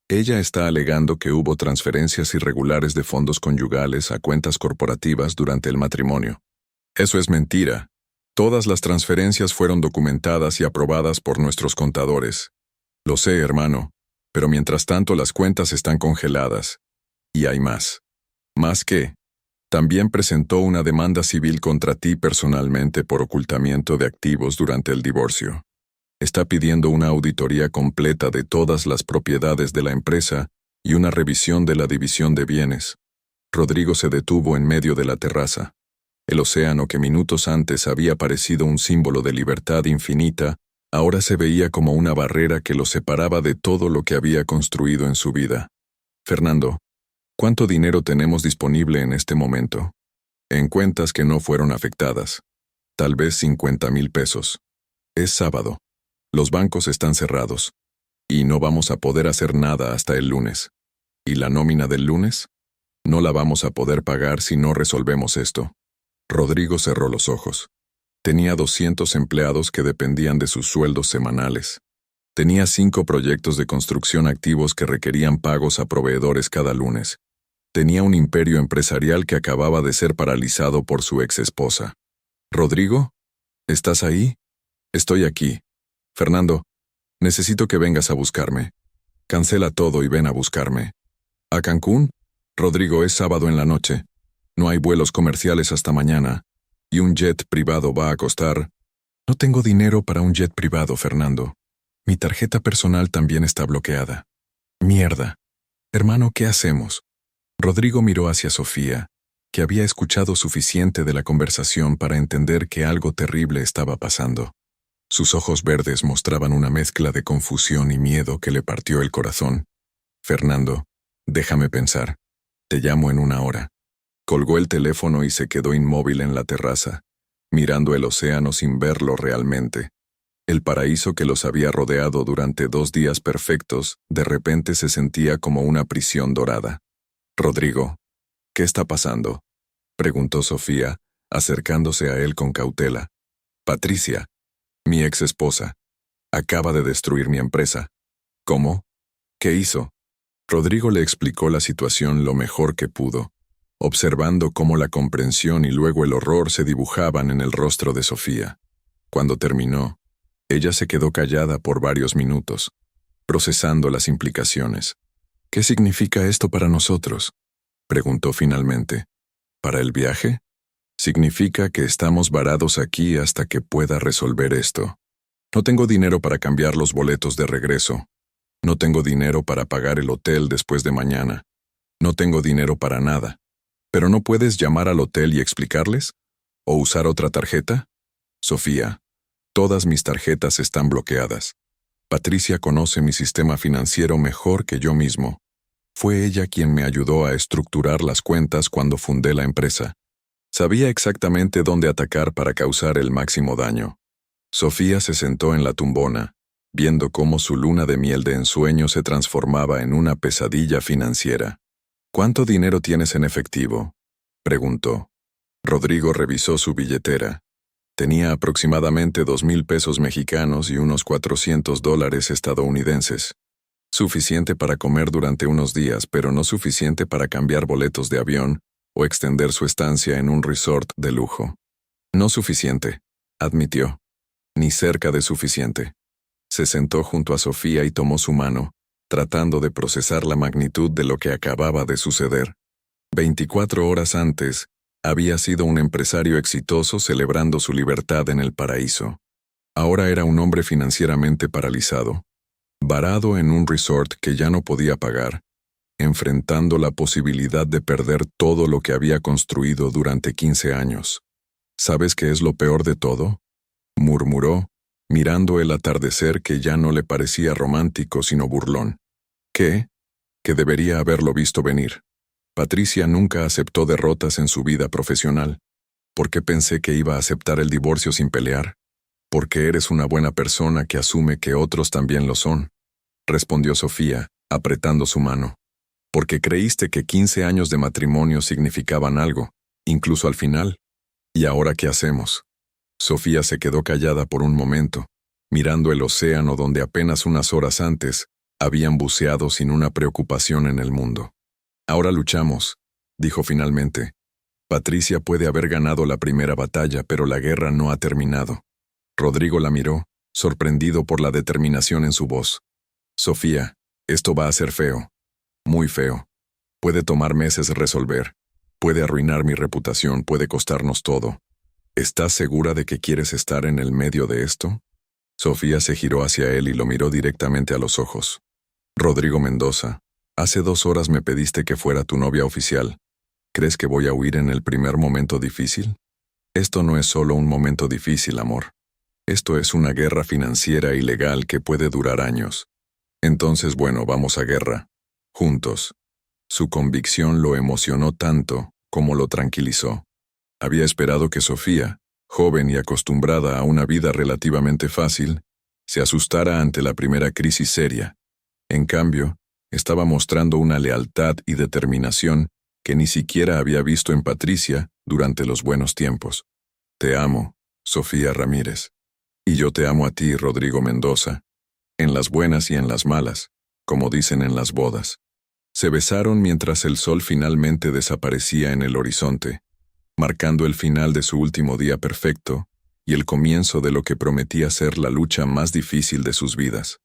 Ella está alegando que hubo transferencias irregulares de fondos conyugales a cuentas corporativas durante el matrimonio. Eso es mentira. Todas las transferencias fueron documentadas y aprobadas por nuestros contadores. Lo sé, hermano, pero mientras tanto las cuentas están congeladas. Y hay más. ¿Más qué? También presentó una demanda civil contra ti personalmente por ocultamiento de activos durante el divorcio. Está pidiendo una auditoría completa de todas las propiedades de la empresa y una revisión de la división de bienes. Rodrigo se detuvo en medio de la terraza. El océano que minutos antes había parecido un símbolo de libertad infinita, ahora se veía como una barrera que lo separaba de todo lo que había construido en su vida. Fernando, ¿cuánto dinero tenemos disponible en este momento? En cuentas que no fueron afectadas. Tal vez 50,000 pesos. Es sábado. Los bancos están cerrados. Y no vamos a poder hacer nada hasta el lunes. ¿Y la nómina del lunes? No la vamos a poder pagar si no resolvemos esto. Rodrigo cerró los ojos. Tenía 200 empleados que dependían de sus sueldos semanales. Tenía 5 proyectos de construcción activos que requerían pagos a proveedores cada lunes. Tenía un imperio empresarial que acababa de ser paralizado por su exesposa. ¿Rodrigo? ¿Estás ahí? Estoy aquí. Fernando, necesito que vengas a buscarme. Cancela todo y ven a buscarme. ¿A Cancún? Rodrigo, es sábado en la noche. No hay vuelos comerciales hasta mañana. Y un jet privado va a costar... No tengo dinero para un jet privado, Fernando. Mi tarjeta personal también está bloqueada. Mierda. Hermano, ¿qué hacemos? Rodrigo miró hacia Sofía, que había escuchado suficiente de la conversación para entender que algo terrible estaba pasando. Sus ojos verdes mostraban una mezcla de confusión y miedo que le partió el corazón. Fernando, déjame pensar. Te llamo en 1 hora. Colgó el teléfono y se quedó inmóvil en la terraza, mirando el océano sin verlo realmente. El paraíso que los había rodeado durante 2 días perfectos, de repente se sentía como una prisión dorada. Rodrigo, ¿qué está pasando?, preguntó Sofía, acercándose a él con cautela. Patricia, mi ex esposa, acaba de destruir mi empresa. ¿Cómo? ¿Qué hizo? Rodrigo le explicó la situación lo mejor que pudo, observando cómo la comprensión y luego el horror se dibujaban en el rostro de Sofía. Cuando terminó, ella se quedó callada por varios minutos, procesando las implicaciones. ¿Qué significa esto para nosotros?, preguntó finalmente. ¿Para el viaje? Significa que estamos varados aquí hasta que pueda resolver esto. No tengo dinero para cambiar los boletos de regreso. No tengo dinero para pagar el hotel después de mañana. No tengo dinero para nada. ¿Pero no puedes llamar al hotel y explicarles? ¿O usar otra tarjeta? Sofía, todas mis tarjetas están bloqueadas. Patricia conoce mi sistema financiero mejor que yo mismo. Fue ella quien me ayudó a estructurar las cuentas cuando fundé la empresa. Sabía exactamente dónde atacar para causar el máximo daño. Sofía se sentó en la tumbona, viendo cómo su luna de miel de ensueño se transformaba en una pesadilla financiera. ¿Cuánto dinero tienes en efectivo?, preguntó. Rodrigo revisó su billetera. Tenía aproximadamente 2,000 pesos mexicanos y unos $400 estadounidenses. Suficiente para comer durante unos días, pero no suficiente para cambiar boletos de avión o extender su estancia en un resort de lujo. No suficiente, admitió. Ni cerca de suficiente. Se sentó junto a Sofía y tomó su mano, tratando de procesar la magnitud de lo que acababa de suceder. 24 horas antes, había sido un empresario exitoso celebrando su libertad en el paraíso. Ahora era un hombre financieramente paralizado, varado en un resort que ya no podía pagar, enfrentando la posibilidad de perder todo lo que había construido durante 15 años. ¿Sabes qué es lo peor de todo?, murmuró, mirando el atardecer que ya no le parecía romántico sino burlón. ¿Qué? Que debería haberlo visto venir. Patricia nunca aceptó derrotas en su vida profesional. ¿Por qué pensé que iba a aceptar el divorcio sin pelear? Porque eres una buena persona que asume que otros también lo son, respondió Sofía, apretando su mano. Porque creíste que 15 años de matrimonio significaban algo, incluso al final. ¿Y ahora qué hacemos? Sofía se quedó callada por un momento, mirando el océano donde apenas unas horas antes habían buceado sin una preocupación en el mundo. Ahora luchamos, dijo finalmente. Patricia puede haber ganado la primera batalla, pero la guerra no ha terminado. Rodrigo la miró, sorprendido por la determinación en su voz. Sofía, esto va a ser feo. Muy feo. Puede tomar meses resolver. Puede arruinar mi reputación, puede costarnos todo. ¿Estás segura de que quieres estar en el medio de esto? Sofía se giró hacia él y lo miró directamente a los ojos. Rodrigo Mendoza, hace 2 horas me pediste que fuera tu novia oficial. ¿Crees que voy a huir en el primer momento difícil? Esto no es solo un momento difícil, amor. Esto es una guerra financiera y legal que puede durar años. Entonces, bueno, vamos a guerra. Juntos. Su convicción lo emocionó tanto como lo tranquilizó. Había esperado que Sofía, joven y acostumbrada a una vida relativamente fácil, se asustara ante la primera crisis seria. En cambio, estaba mostrando una lealtad y determinación que ni siquiera había visto en Patricia durante los buenos tiempos. Te amo, Sofía Ramírez. Y yo te amo a ti, Rodrigo Mendoza. En las buenas y en las malas, como dicen en las bodas. Se besaron mientras el sol finalmente desaparecía en el horizonte, marcando el final de su último día perfecto y el comienzo de lo que prometía ser la lucha más difícil de sus vidas.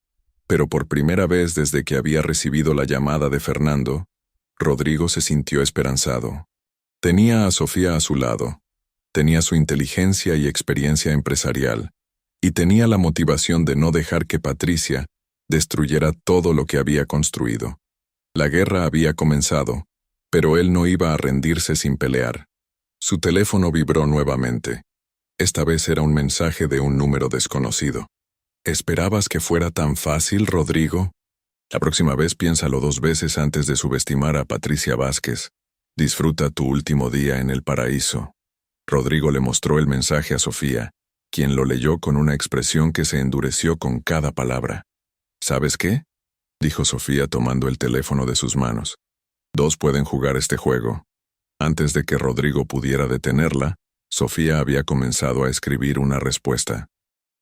Pero por primera vez desde que había recibido la llamada de Fernando, Rodrigo se sintió esperanzado. Tenía a Sofía a su lado, tenía su inteligencia y experiencia empresarial, y tenía la motivación de no dejar que Patricia destruyera todo lo que había construido. La guerra había comenzado, pero él no iba a rendirse sin pelear. Su teléfono vibró nuevamente. Esta vez era un mensaje de un número desconocido. ¿Esperabas que fuera tan fácil, Rodrigo? La próxima vez piénsalo 2 veces antes de subestimar a Patricia Vázquez. Disfruta tu último día en el paraíso. Rodrigo le mostró el mensaje a Sofía, quien lo leyó con una expresión que se endureció con cada palabra. ¿Sabes qué?, dijo Sofía tomando el teléfono de sus manos. 2 pueden jugar este juego. Antes de que Rodrigo pudiera detenerla, Sofía había comenzado a escribir una respuesta.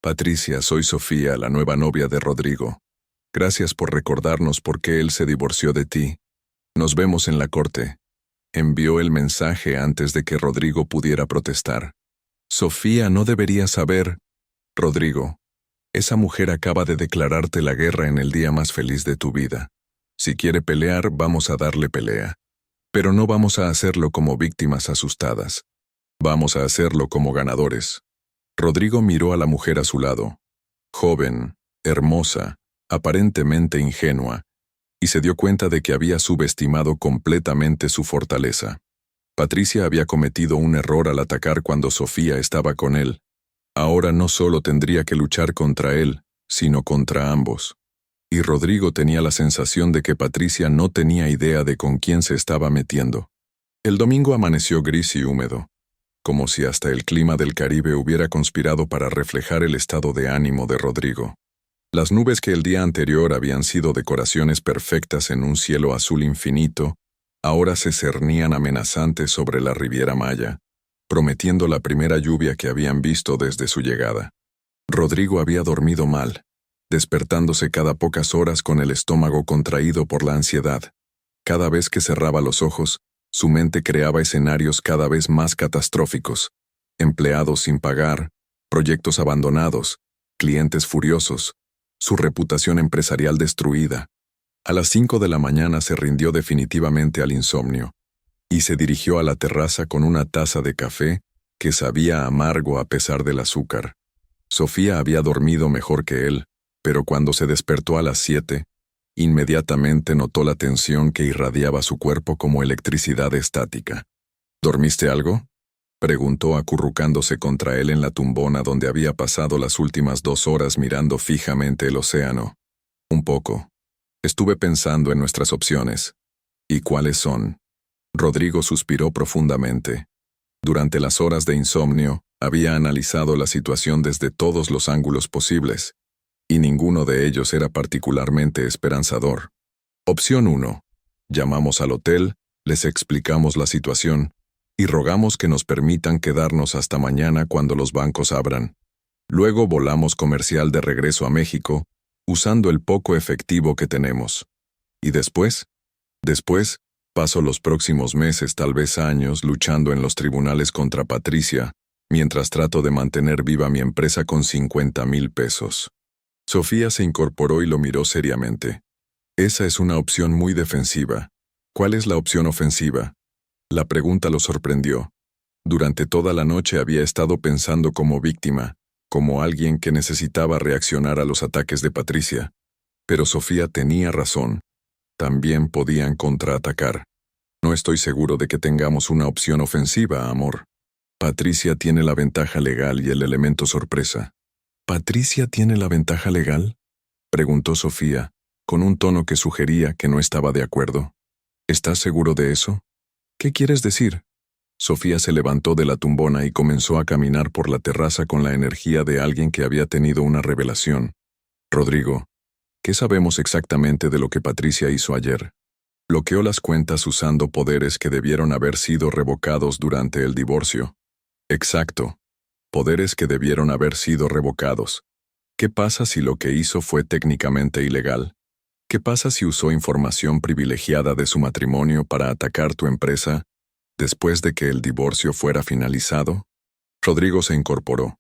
Patricia, soy Sofía, la nueva novia de Rodrigo. Gracias por recordarnos por qué él se divorció de ti. Nos vemos en la corte. Envió el mensaje antes de que Rodrigo pudiera protestar. Sofía, no debería saber. Rodrigo, esa mujer acaba de declararte la guerra en el día más feliz de tu vida. Si quiere pelear, vamos a darle pelea. Pero no vamos a hacerlo como víctimas asustadas. Vamos a hacerlo como ganadores. Rodrigo miró a la mujer a su lado, joven, hermosa, aparentemente ingenua, y se dio cuenta de que había subestimado completamente su fortaleza. Patricia había cometido un error al atacar cuando Sofía estaba con él. Ahora no solo tendría que luchar contra él, sino contra ambos. Y Rodrigo tenía la sensación de que Patricia no tenía idea de con quién se estaba metiendo. El domingo amaneció gris y húmedo, como si hasta el clima del Caribe hubiera conspirado para reflejar el estado de ánimo de Rodrigo. Las nubes que el día anterior habían sido decoraciones perfectas en un cielo azul infinito, ahora se cernían amenazantes sobre la Riviera Maya, prometiendo la primera lluvia que habían visto desde su llegada. Rodrigo había dormido mal, despertándose cada pocas horas con el estómago contraído por la ansiedad. Cada vez que cerraba los ojos, su mente creaba escenarios cada vez más catastróficos. Empleados sin pagar, proyectos abandonados, clientes furiosos, su reputación empresarial destruida. A las 5 de la mañana se rindió definitivamente al insomnio y se dirigió a la terraza con una taza de café que sabía amargo a pesar del azúcar. Sofía había dormido mejor que él, pero cuando se despertó a las 7, inmediatamente notó la tensión que irradiaba su cuerpo como electricidad estática. ¿Dormiste algo?, preguntó acurrucándose contra él en la tumbona donde había pasado las últimas 2 horas mirando fijamente el océano. Un poco. Estuve pensando en nuestras opciones. ¿Y cuáles son? Rodrigo suspiró profundamente. Durante las horas de insomnio, había analizado la situación desde todos los ángulos posibles, y ninguno de ellos era particularmente esperanzador. Opción 1. Llamamos al hotel, les explicamos la situación, y rogamos que nos permitan quedarnos hasta mañana cuando los bancos abran. Luego volamos comercial de regreso a México, usando el poco efectivo que tenemos. Y después, paso los próximos meses, tal vez años, luchando en los tribunales contra Patricia, mientras trato de mantener viva mi empresa con 50,000 pesos. Sofía se incorporó y lo miró seriamente. Esa es una opción muy defensiva. ¿Cuál es la opción ofensiva? La pregunta lo sorprendió. Durante toda la noche había estado pensando como víctima, como alguien que necesitaba reaccionar a los ataques de Patricia. Pero Sofía tenía razón. También podían contraatacar. No estoy seguro de que tengamos una opción ofensiva, amor. Patricia tiene la ventaja legal y el elemento sorpresa. ¿Patricia tiene la ventaja legal?, preguntó Sofía, con un tono que sugería que no estaba de acuerdo. ¿Estás seguro de eso? ¿Qué quieres decir? Sofía se levantó de la tumbona y comenzó a caminar por la terraza con la energía de alguien que había tenido una revelación. Rodrigo, ¿qué sabemos exactamente de lo que Patricia hizo ayer? Bloqueó las cuentas usando poderes que debieron haber sido revocados durante el divorcio. Exacto. Poderes que debieron haber sido revocados. ¿Qué pasa si lo que hizo fue técnicamente ilegal? ¿Qué pasa si usó información privilegiada de su matrimonio para atacar tu empresa después de que el divorcio fuera finalizado? Rodrigo se incorporó,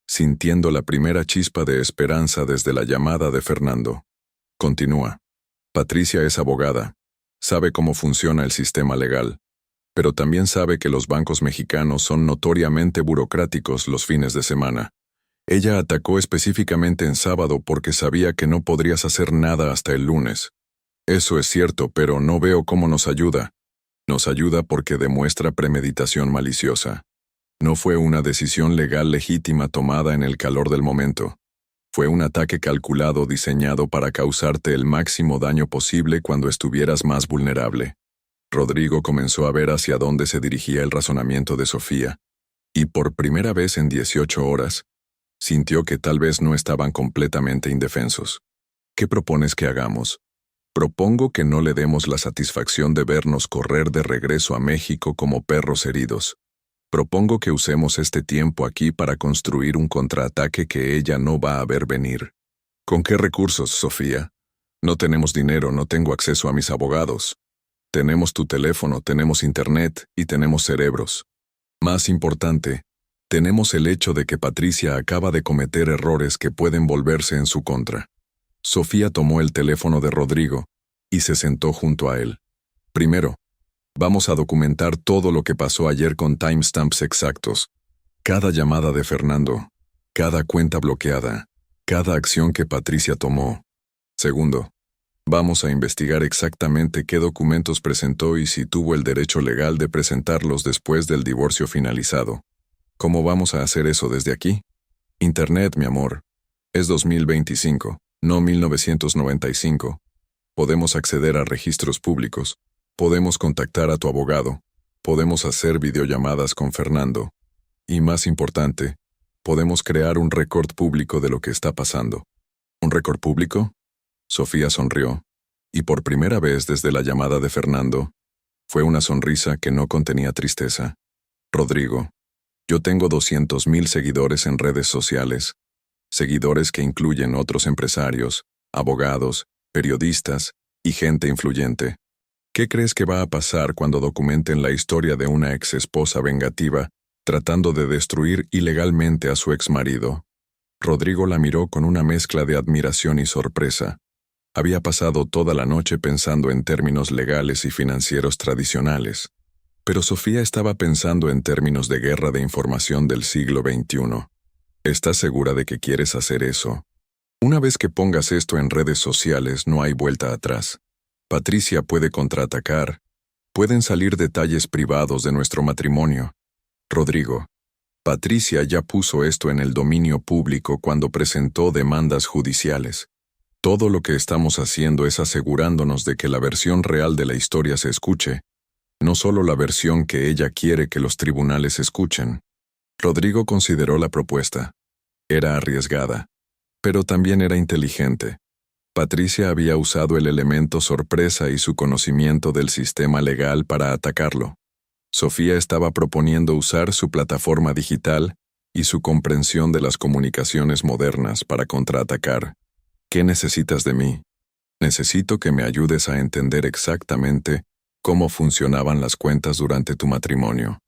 sintiendo la primera chispa de esperanza desde la llamada de Fernando. Continúa. Patricia es abogada, sabe cómo funciona el sistema legal, pero también sabe que los bancos mexicanos son notoriamente burocráticos los fines de semana. Ella atacó específicamente en sábado porque sabía que no podrías hacer nada hasta el lunes. Eso es cierto, pero no veo cómo nos ayuda. Nos ayuda porque demuestra premeditación maliciosa. No fue una decisión legal legítima tomada en el calor del momento. Fue un ataque calculado diseñado para causarte el máximo daño posible cuando estuvieras más vulnerable. Rodrigo comenzó a ver hacia dónde se dirigía el razonamiento de Sofía, y por primera vez en 18 horas, sintió que tal vez no estaban completamente indefensos. ¿Qué propones que hagamos? Propongo que no le demos la satisfacción de vernos correr de regreso a México como perros heridos. Propongo que usemos este tiempo aquí para construir un contraataque que ella no va a ver venir. ¿Con qué recursos, Sofía? No tenemos dinero, no tengo acceso a mis abogados. Tenemos tu teléfono, tenemos internet y tenemos cerebros. Más importante, tenemos el hecho de que Patricia acaba de cometer errores que pueden volverse en su contra. Sofía tomó el teléfono de Rodrigo y se sentó junto a él. Primero, vamos a documentar todo lo que pasó ayer con timestamps exactos. Cada llamada de Fernando, cada cuenta bloqueada, cada acción que Patricia tomó. Segundo, vamos a investigar exactamente qué documentos presentó y si tuvo el derecho legal de presentarlos después del divorcio finalizado. ¿Cómo vamos a hacer eso desde aquí? Internet, mi amor. Es 2025, no 1995. Podemos acceder a registros públicos. Podemos contactar a tu abogado. Podemos hacer videollamadas con Fernando. Y más importante, podemos crear un récord público de lo que está pasando. ¿Un récord público? Sofía sonrió, y por primera vez desde la llamada de Fernando, fue una sonrisa que no contenía tristeza. Rodrigo, Yo tengo 200,000 seguidores en redes sociales, seguidores que incluyen otros empresarios, abogados, periodistas y gente influyente. ¿Qué crees que va a pasar cuando documenten la historia de una ex esposa vengativa tratando de destruir ilegalmente a su ex marido? Rodrigo la miró con una mezcla de admiración y sorpresa. Había pasado toda la noche pensando en términos legales y financieros tradicionales, pero Sofía estaba pensando en términos de guerra de información del siglo XXI. ¿Estás segura de que quieres hacer eso? Una vez que pongas esto en redes sociales, no hay vuelta atrás. Patricia puede contraatacar. Pueden salir detalles privados de nuestro matrimonio. Rodrigo, Patricia ya puso esto en el dominio público cuando presentó demandas judiciales. Todo lo que estamos haciendo es asegurándonos de que la versión real de la historia se escuche, no solo la versión que ella quiere que los tribunales escuchen. Rodrigo consideró la propuesta. Era arriesgada, pero también era inteligente. Patricia había usado el elemento sorpresa y su conocimiento del sistema legal para atacarlo. Sofía estaba proponiendo usar su plataforma digital y su comprensión de las comunicaciones modernas para contraatacar. ¿Qué necesitas de mí? Necesito que me ayudes a entender exactamente cómo funcionaban las cuentas durante tu matrimonio,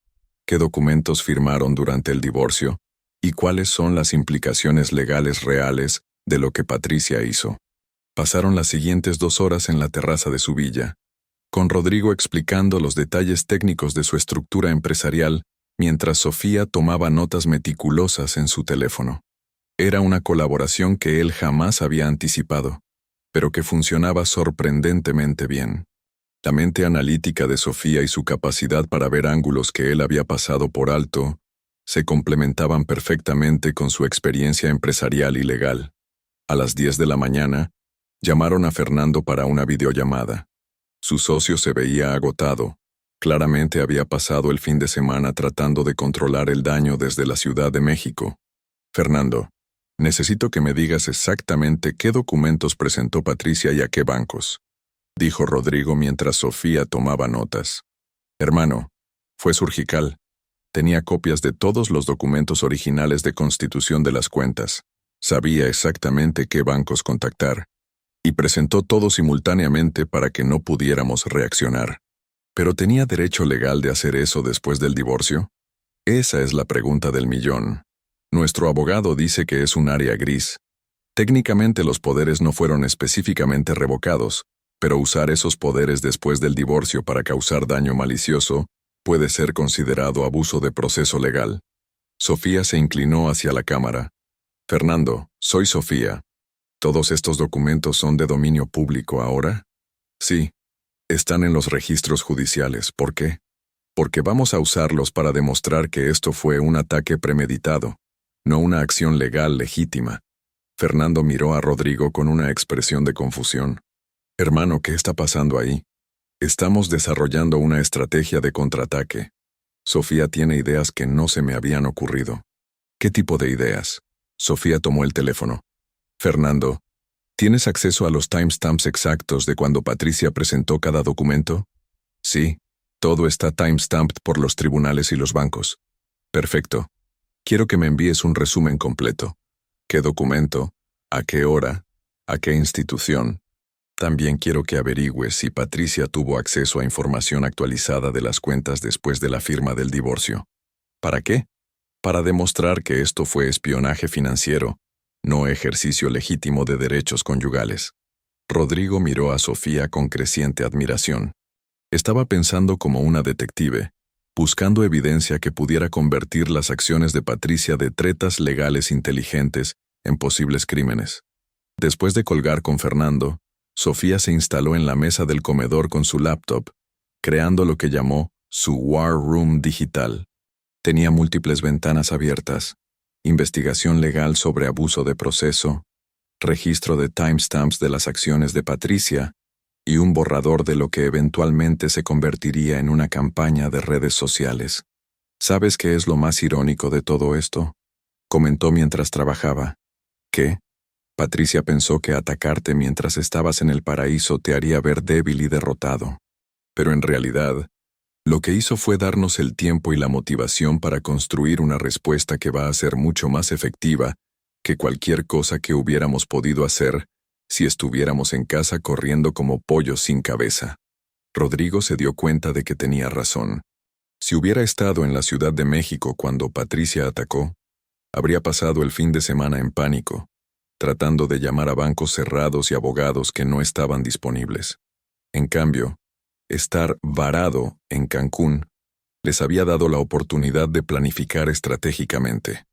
qué documentos firmaron durante el divorcio y cuáles son las implicaciones legales reales de lo que Patricia hizo. Pasaron las siguientes 2 horas en la terraza de su villa, con Rodrigo explicando los detalles técnicos de su estructura empresarial, mientras Sofía tomaba notas meticulosas en su teléfono. Era una colaboración que él jamás había anticipado, pero que funcionaba sorprendentemente bien. La mente analítica de Sofía y su capacidad para ver ángulos que él había pasado por alto se complementaban perfectamente con su experiencia empresarial y legal. A las 10 de la mañana, llamaron a Fernando para una videollamada. Su socio se veía agotado. Claramente había pasado el fin de semana tratando de controlar el daño desde la Ciudad de México. Fernando, necesito que me digas exactamente qué documentos presentó Patricia y a qué bancos, dijo Rodrigo mientras Sofía tomaba notas. Hermano, fue surgical. Tenía copias de todos los documentos originales de constitución de las cuentas. Sabía exactamente qué bancos contactar. Y presentó todo simultáneamente para que no pudiéramos reaccionar. ¿Pero tenía derecho legal de hacer eso después del divorcio? Esa es la pregunta del millón. Nuestro abogado dice que es un área gris. Técnicamente los poderes no fueron específicamente revocados, pero usar esos poderes después del divorcio para causar daño malicioso puede ser considerado abuso de proceso legal. Sofía se inclinó hacia la cámara. Fernando, soy Sofía. ¿Todos estos documentos son de dominio público ahora? Sí, están en los registros judiciales. ¿Por qué? Porque vamos a usarlos para demostrar que esto fue un ataque premeditado, no una acción legal legítima. Fernando miró a Rodrigo con una expresión de confusión. Hermano, ¿qué está pasando ahí? Estamos desarrollando una estrategia de contraataque. Sofía tiene ideas que no se me habían ocurrido. ¿Qué tipo de ideas? Sofía tomó el teléfono. Fernando, ¿tienes acceso a los timestamps exactos de cuando Patricia presentó cada documento? Sí, todo está timestamped por los tribunales y los bancos. Perfecto. Quiero que me envíes un resumen completo. ¿Qué documento? ¿A qué hora? ¿A qué institución? También quiero que averigües si Patricia tuvo acceso a información actualizada de las cuentas después de la firma del divorcio. ¿Para qué? Para demostrar que esto fue espionaje financiero, no ejercicio legítimo de derechos conyugales. Rodrigo miró a Sofía con creciente admiración. Estaba pensando como una detective, buscando evidencia que pudiera convertir las acciones de Patricia de tretas legales inteligentes en posibles crímenes. Después de colgar con Fernando, Sofía se instaló en la mesa del comedor con su laptop, creando lo que llamó su War Room digital. Tenía múltiples ventanas abiertas, investigación legal sobre abuso de proceso, registro de timestamps de las acciones de Patricia y un borrador de lo que eventualmente se convertiría en una campaña de redes sociales. ¿Sabes qué es lo más irónico de todo esto? Comentó mientras trabajaba. ¿Qué? Patricia pensó que atacarte mientras estabas en el paraíso te haría ver débil y derrotado. Pero en realidad, Lo que hizo fue darnos el tiempo y la motivación para construir una respuesta que va a ser mucho más efectiva que cualquier cosa que hubiéramos podido hacer si estuviéramos en casa corriendo como pollos sin cabeza. Rodrigo se dio cuenta de que tenía razón. Si hubiera estado en la Ciudad de México cuando Patricia atacó, habría pasado el fin de semana en pánico, tratando de llamar a bancos cerrados y abogados que no estaban disponibles. En cambio, estar varado en Cancún les había dado la oportunidad de planificar estratégicamente.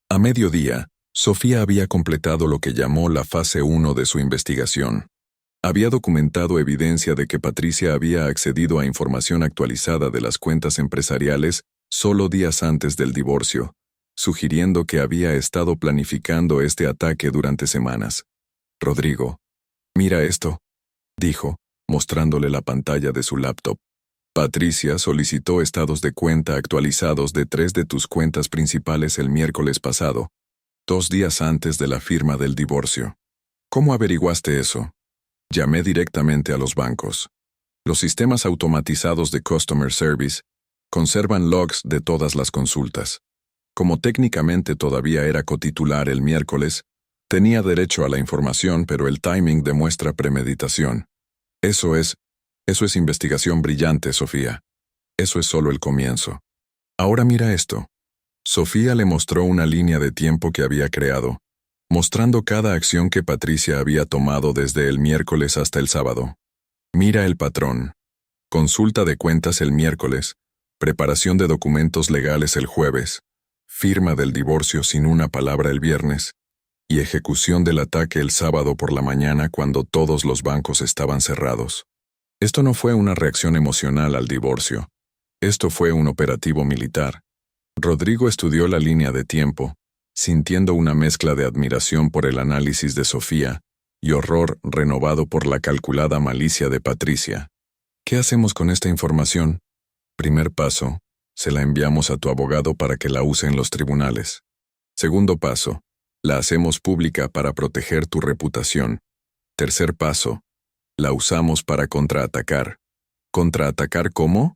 A mediodía, Sofía había completado lo que llamó la fase 1 de su investigación. Había documentado evidencia de que Patricia había accedido a información actualizada de las cuentas empresariales solo días antes del divorcio, sugiriendo que había estado planificando este ataque durante semanas. «Rodrigo, mira esto», dijo, mostrándole la pantalla de su laptop. «Patricia solicitó estados de cuenta actualizados de 3 de tus cuentas principales el miércoles pasado, 2 días antes de la firma del divorcio. ¿Cómo averiguaste eso?» Llamé directamente a los bancos. Los sistemas automatizados de Customer Service conservan logs de todas las consultas. Como técnicamente todavía era cotitular el miércoles, tenía derecho a la información, pero el timing demuestra premeditación. Eso es investigación brillante, Sofía. Eso es solo el comienzo. Ahora mira esto. Sofía le mostró una línea de tiempo que había creado, mostrando cada acción que Patricia había tomado desde el miércoles hasta el sábado. Mira el patrón. Consulta de cuentas el miércoles, preparación de documentos legales el jueves, firma del divorcio sin una palabra el viernes, y ejecución del ataque el sábado por la mañana cuando todos los bancos estaban cerrados. Esto no fue una reacción emocional al divorcio. Esto fue un operativo militar. Rodrigo estudió la línea de tiempo, sintiendo una mezcla de admiración por el análisis de Sofía y horror renovado por la calculada malicia de Patricia. ¿Qué hacemos con esta información? Primer paso, se la enviamos a tu abogado para que la use en los tribunales. Segundo paso, la hacemos pública para proteger tu reputación. Tercer paso, la usamos para contraatacar. ¿Contraatacar cómo?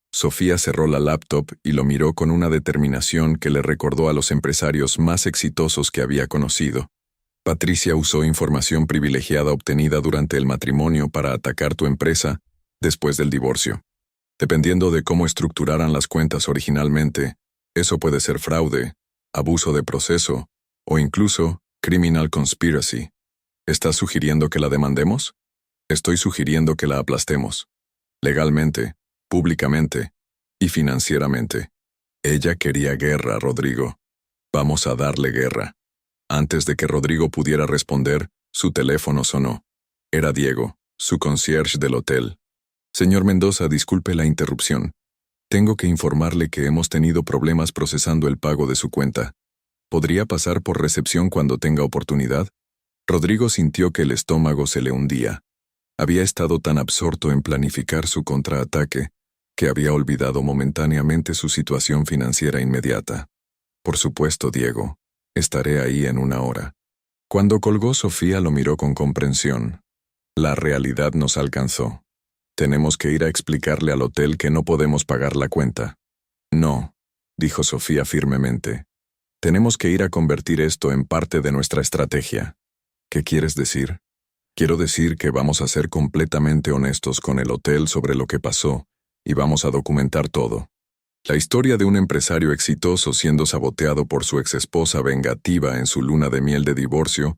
Sofía cerró la laptop y lo miró con una determinación que le recordó a los empresarios más exitosos que había conocido. Patricia usó información privilegiada obtenida durante el matrimonio para atacar tu empresa después del divorcio. Dependiendo de cómo estructuraran las cuentas originalmente, eso puede ser fraude, abuso de proceso o incluso criminal conspiracy. ¿Estás sugiriendo que la demandemos? Estoy sugiriendo que la aplastemos. Legalmente, públicamente y financieramente. Ella quería guerra, Rodrigo. Vamos a darle guerra. Antes de que Rodrigo pudiera responder, su teléfono sonó. Era Diego, su concierge del hotel. Señor Mendoza, disculpe la interrupción. Tengo que informarle que hemos tenido problemas procesando el pago de su cuenta. ¿Podría pasar por recepción cuando tenga oportunidad? Rodrigo sintió que el estómago se le hundía. Había estado tan absorto en planificar su contraataque que había olvidado momentáneamente su situación financiera inmediata. Por supuesto, Diego. Estaré ahí en 1 hora. Cuando colgó, Sofía lo miró con comprensión. La realidad nos alcanzó. Tenemos que ir a explicarle al hotel que no podemos pagar la cuenta. No, dijo Sofía firmemente. Tenemos que ir a convertir esto en parte de nuestra estrategia. ¿Qué quieres decir? Quiero decir que vamos a ser completamente honestos con el hotel sobre lo que pasó y vamos a documentar todo. La historia de un empresario exitoso siendo saboteado por su exesposa vengativa en su luna de miel de divorcio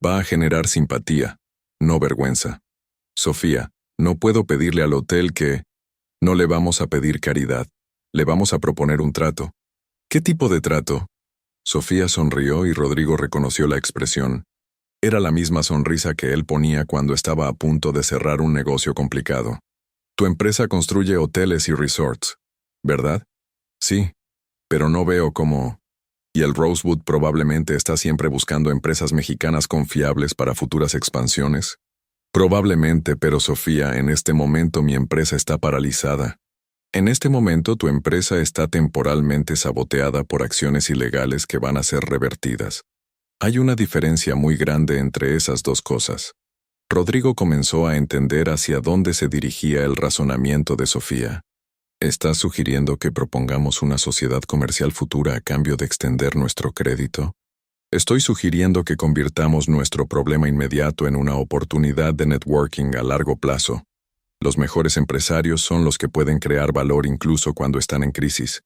va a generar simpatía, no vergüenza. Sofía, no puedo pedirle al hotel que... No le vamos a pedir caridad, le vamos a proponer un trato. ¿Qué tipo de trato? Sofía sonrió y Rodrigo reconoció la expresión. Era la misma sonrisa que él ponía cuando estaba a punto de cerrar un negocio complicado. Tu empresa construye hoteles y resorts, ¿verdad? Sí, pero no veo cómo... Y el Rosewood probablemente está siempre buscando empresas mexicanas confiables para futuras expansiones. Probablemente, pero Sofía, en este momento mi empresa está paralizada. En este momento tu empresa está temporalmente saboteada por acciones ilegales que van a ser revertidas. Hay una diferencia muy grande entre esas dos cosas. Rodrigo comenzó a entender hacia dónde se dirigía el razonamiento de Sofía. ¿Estás sugiriendo que propongamos una sociedad comercial futura a cambio de extender nuestro crédito? Estoy sugiriendo que convirtamos nuestro problema inmediato en una oportunidad de networking a largo plazo. Los mejores empresarios son los que pueden crear valor incluso cuando están en crisis.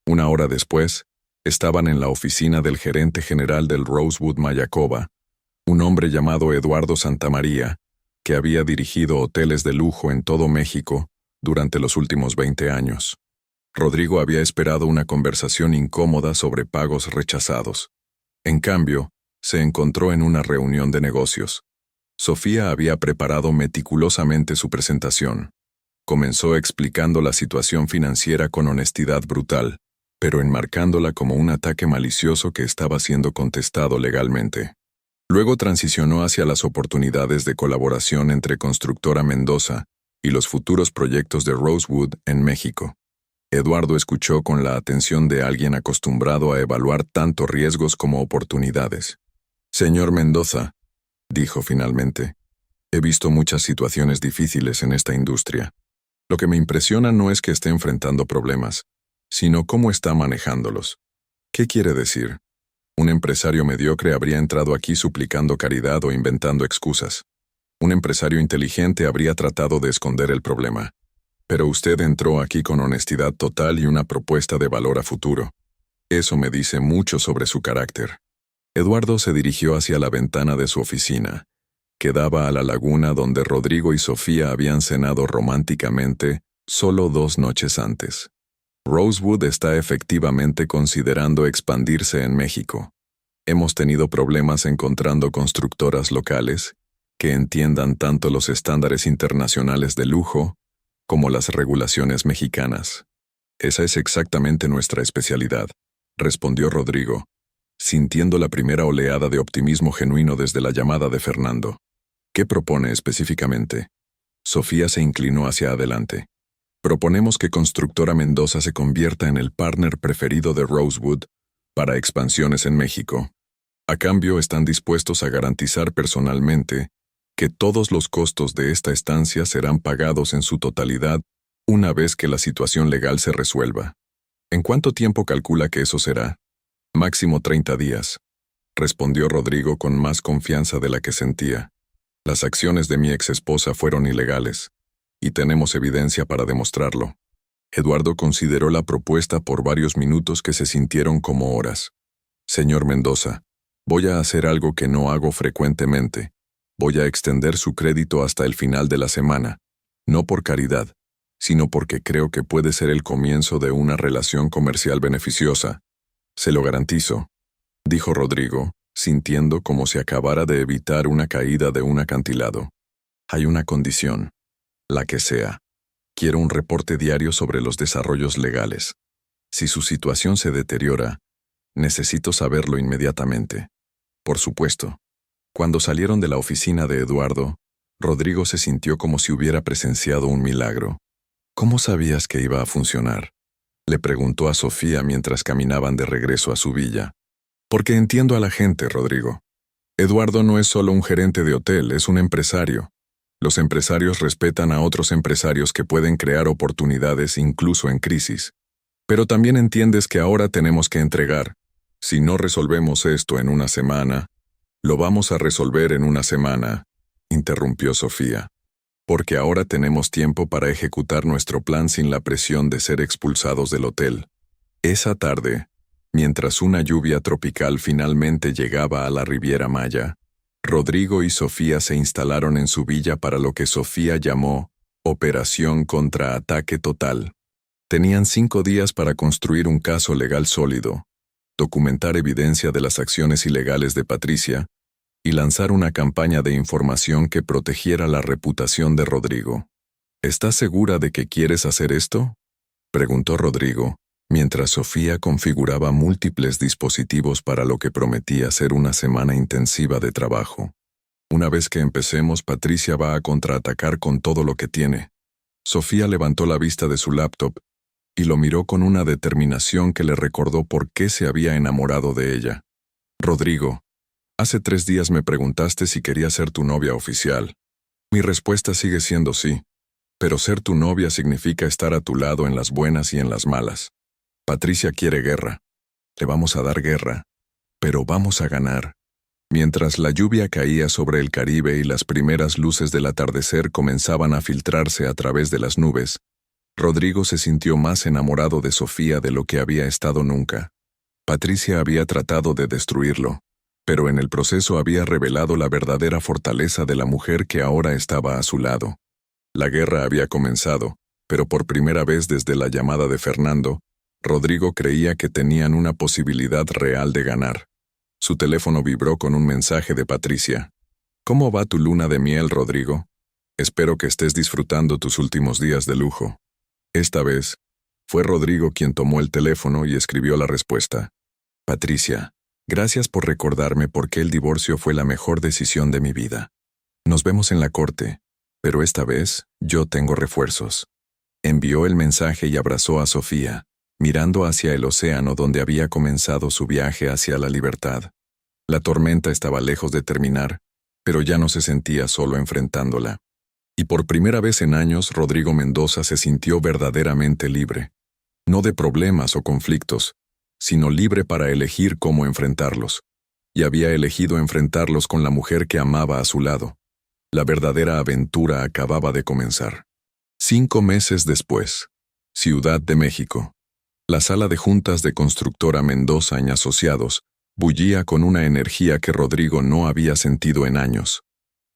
Una hora después, estaban en la oficina del gerente general del Rosewood Mayakoba, un hombre llamado Eduardo Santamaría, que había dirigido hoteles de lujo en todo México durante los últimos 20 años. Rodrigo había esperado una conversación incómoda sobre pagos rechazados. En cambio, se encontró en una reunión de negocios. Sofía había preparado meticulosamente su presentación. Comenzó explicando la situación financiera con honestidad brutal, pero enmarcándola como un ataque malicioso que estaba siendo contestado legalmente. Luego transicionó hacia las oportunidades de colaboración entre Constructora Mendoza y los futuros proyectos de Rosewood en México. Eduardo escuchó con la atención de alguien acostumbrado a evaluar tanto riesgos como oportunidades. «Señor Mendoza», dijo finalmente, «he visto muchas situaciones difíciles en esta industria. Lo que me impresiona no es que esté enfrentando problemas, sino cómo está manejándolos. ¿Qué quiere decir? Un empresario mediocre habría entrado aquí suplicando caridad o inventando excusas. Un empresario inteligente habría tratado de esconder el problema. Pero usted entró aquí con honestidad total y una propuesta de valor a futuro. Eso me dice mucho sobre su carácter». Eduardo se dirigió hacia la ventana de su oficina, que daba a la laguna donde Rodrigo y Sofía habían cenado románticamente solo 2 noches antes. Rosewood está efectivamente considerando expandirse en México. Hemos tenido problemas encontrando constructoras locales que entiendan tanto los estándares internacionales de lujo como las regulaciones mexicanas. Esa es exactamente nuestra especialidad, respondió Rodrigo, sintiendo la primera oleada de optimismo genuino desde la llamada de Fernando. ¿Qué propone específicamente? Sofía se inclinó hacia adelante. Proponemos que Constructora Mendoza se convierta en el partner preferido de Rosewood para expansiones en México. A cambio, están dispuestos a garantizar personalmente que todos los costos de esta estancia serán pagados en su totalidad una vez que la situación legal se resuelva. ¿En cuánto tiempo calcula que eso será? Máximo 30 días, respondió Rodrigo con más confianza de la que sentía. Las acciones de mi exesposa fueron ilegales, y tenemos evidencia para demostrarlo. Eduardo consideró la propuesta por varios minutos que se sintieron como horas. Señor Mendoza, voy a hacer algo que no hago frecuentemente. Voy a extender su crédito hasta el final de la semana, no por caridad, sino porque creo que puede ser el comienzo de una relación comercial beneficiosa. Se lo garantizo, dijo Rodrigo, sintiendo como si acabara de evitar una caída de un acantilado. Hay una condición, la que sea. Quiero un reporte diario sobre los desarrollos legales. Si su situación se deteriora, necesito saberlo inmediatamente. Por supuesto. Cuando salieron de la oficina de Eduardo, Rodrigo se sintió como si hubiera presenciado un milagro. ¿Cómo sabías que iba a funcionar?, le preguntó a Sofía mientras caminaban de regreso a su villa. Porque entiendo a la gente, Rodrigo. Eduardo no es solo un gerente de hotel, es un empresario. Los empresarios respetan a otros empresarios que pueden crear oportunidades incluso en crisis. Pero también entiendes que ahora tenemos que entregar. Si no resolvemos esto en una semana, lo vamos a resolver en una semana, interrumpió Sofía. Porque ahora tenemos tiempo para ejecutar nuestro plan sin la presión de ser expulsados del hotel. Esa tarde, mientras una lluvia tropical finalmente llegaba a la Riviera Maya, Rodrigo y Sofía se instalaron en su villa para lo que Sofía llamó Operación Contraataque Total. Tenían 5 días para construir un caso legal sólido, documentar evidencia de las acciones ilegales de Patricia y lanzar una campaña de información que protegiera la reputación de Rodrigo. ¿Estás segura de que quieres hacer esto?, preguntó Rodrigo, mientras Sofía configuraba múltiples dispositivos para lo que prometía ser una semana intensiva de trabajo. Una vez que empecemos, Patricia va a contraatacar con todo lo que tiene. Sofía levantó la vista de su laptop y lo miró con una determinación que le recordó por qué se había enamorado de ella. Rodrigo, hace 3 días me preguntaste si quería ser tu novia oficial. Mi respuesta sigue siendo sí. Pero ser tu novia significa estar a tu lado en las buenas y en las malas. Patricia quiere guerra. Le vamos a dar guerra, pero vamos a ganar. Mientras la lluvia caía sobre el Caribe y las primeras luces del atardecer comenzaban a filtrarse a través de las nubes, Rodrigo se sintió más enamorado de Sofía de lo que había estado nunca. Patricia había tratado de destruirlo, pero en el proceso había revelado la verdadera fortaleza de la mujer que ahora estaba a su lado. La guerra había comenzado, pero por primera vez desde la llamada de Fernando, Rodrigo creía que tenían una posibilidad real de ganar. Su teléfono vibró con un mensaje de Patricia. ¿Cómo va tu luna de miel, Rodrigo? Espero que estés disfrutando tus últimos días de lujo. Esta vez, fue Rodrigo quien tomó el teléfono y escribió la respuesta. Patricia, gracias por recordarme por qué el divorcio fue la mejor decisión de mi vida. Nos vemos en la corte, pero esta vez yo tengo refuerzos. Envió el mensaje y abrazó a Sofía, mirando hacia el océano donde había comenzado su viaje hacia la libertad. La tormenta estaba lejos de terminar, pero ya no se sentía solo enfrentándola. Y por primera vez en años, Rodrigo Mendoza se sintió verdaderamente libre. No de problemas o conflictos, sino libre para elegir cómo enfrentarlos. Y había elegido enfrentarlos con la mujer que amaba a su lado. La verdadera aventura acababa de comenzar. 5 meses después, Ciudad de México. La sala de juntas de Constructora Mendoza y Asociados bullía con una energía que Rodrigo no había sentido en años.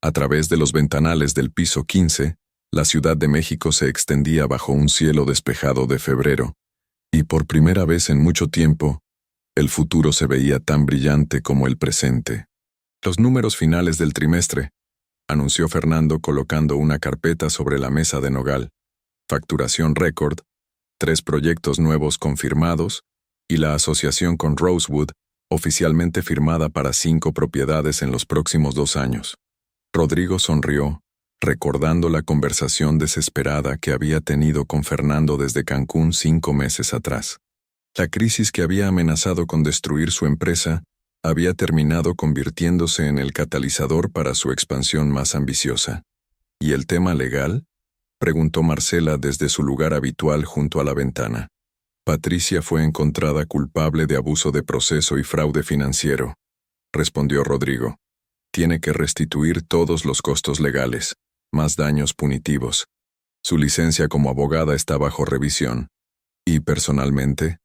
A través de los ventanales del piso 15, la Ciudad de México se extendía bajo un cielo despejado de febrero, y por primera vez en mucho tiempo, el futuro se veía tan brillante como el presente. Los números finales del trimestre, anunció Fernando colocando una carpeta sobre la mesa de nogal. Facturación récord, 3 proyectos nuevos confirmados, y la asociación con Rosewood, oficialmente firmada para 5 propiedades en los próximos 2 años. Rodrigo sonrió, recordando la conversación desesperada que había tenido con Fernando desde Cancún 5 meses atrás. La crisis que había amenazado con destruir su empresa había terminado convirtiéndose en el catalizador para su expansión más ambiciosa. ¿Y el tema legal?, preguntó Marcela desde su lugar habitual junto a la ventana. Patricia fue encontrada culpable de abuso de proceso y fraude financiero, respondió Rodrigo. Tiene que restituir todos los costos legales, más daños punitivos. Su licencia como abogada está bajo revisión. ¿Y personalmente?,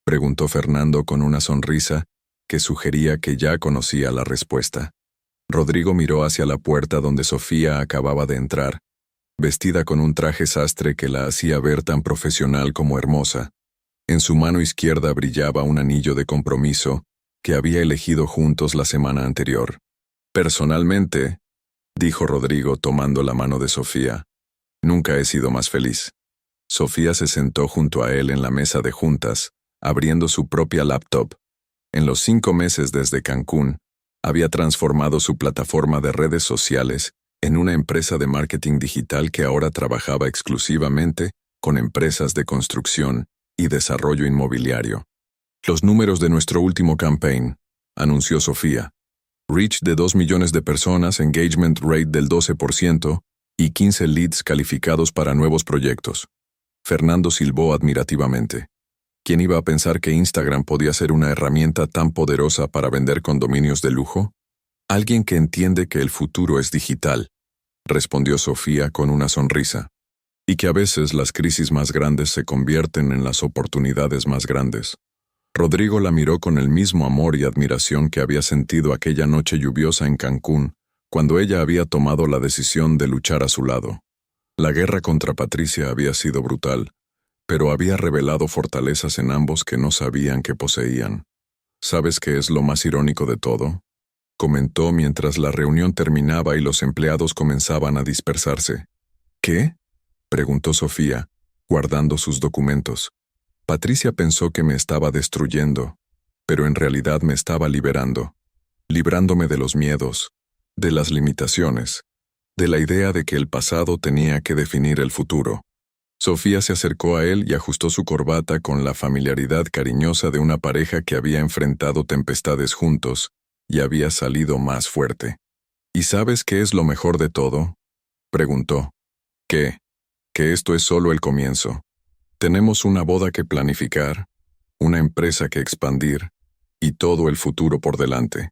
preguntó Fernando con una sonrisa que sugería que ya conocía la respuesta. Rodrigo miró hacia la puerta donde Sofía acababa de entrar, vestida con un traje sastre que la hacía ver tan profesional como hermosa. En su mano izquierda brillaba un anillo de compromiso que había elegido juntos la semana anterior. Personalmente, dijo Rodrigo tomando la mano de Sofía, nunca he sido más feliz. Sofía se sentó junto a él en la mesa de juntas, abriendo su propia laptop. En los 5 meses desde Cancún, había transformado su plataforma de redes sociales en una empresa de marketing digital que ahora trabajaba exclusivamente con empresas de construcción y desarrollo inmobiliario. Los números de nuestro último campaign, anunció Sofía. Reach de 2 millones de personas, engagement rate del 12% y 15 leads calificados para nuevos proyectos. Fernando silbó admirativamente. ¿Quién iba a pensar que Instagram podía ser una herramienta tan poderosa para vender condominios de lujo? Alguien que entiende que el futuro es digital, respondió Sofía con una sonrisa. Y que a veces las crisis más grandes se convierten en las oportunidades más grandes. Rodrigo la miró con el mismo amor y admiración que había sentido aquella noche lluviosa en Cancún, cuando ella había tomado la decisión de luchar a su lado. La guerra contra Patricia había sido brutal, pero había revelado fortalezas en ambos que no sabían que poseían. ¿Sabes qué es lo más irónico de todo?, comentó mientras la reunión terminaba y los empleados comenzaban a dispersarse. ¿Qué?, preguntó Sofía, guardando sus documentos. Patricia pensó que me estaba destruyendo, pero en realidad me estaba liberando, librándome de los miedos, de las limitaciones, de la idea de que el pasado tenía que definir el futuro. Sofía se acercó a él y ajustó su corbata con la familiaridad cariñosa de una pareja que había enfrentado tempestades juntos y había salido más fuerte. ¿Y sabes qué es lo mejor de todo?, preguntó. ¿Qué? que esto es solo el comienzo. Tenemos una boda que planificar, una empresa que expandir y todo el futuro por delante.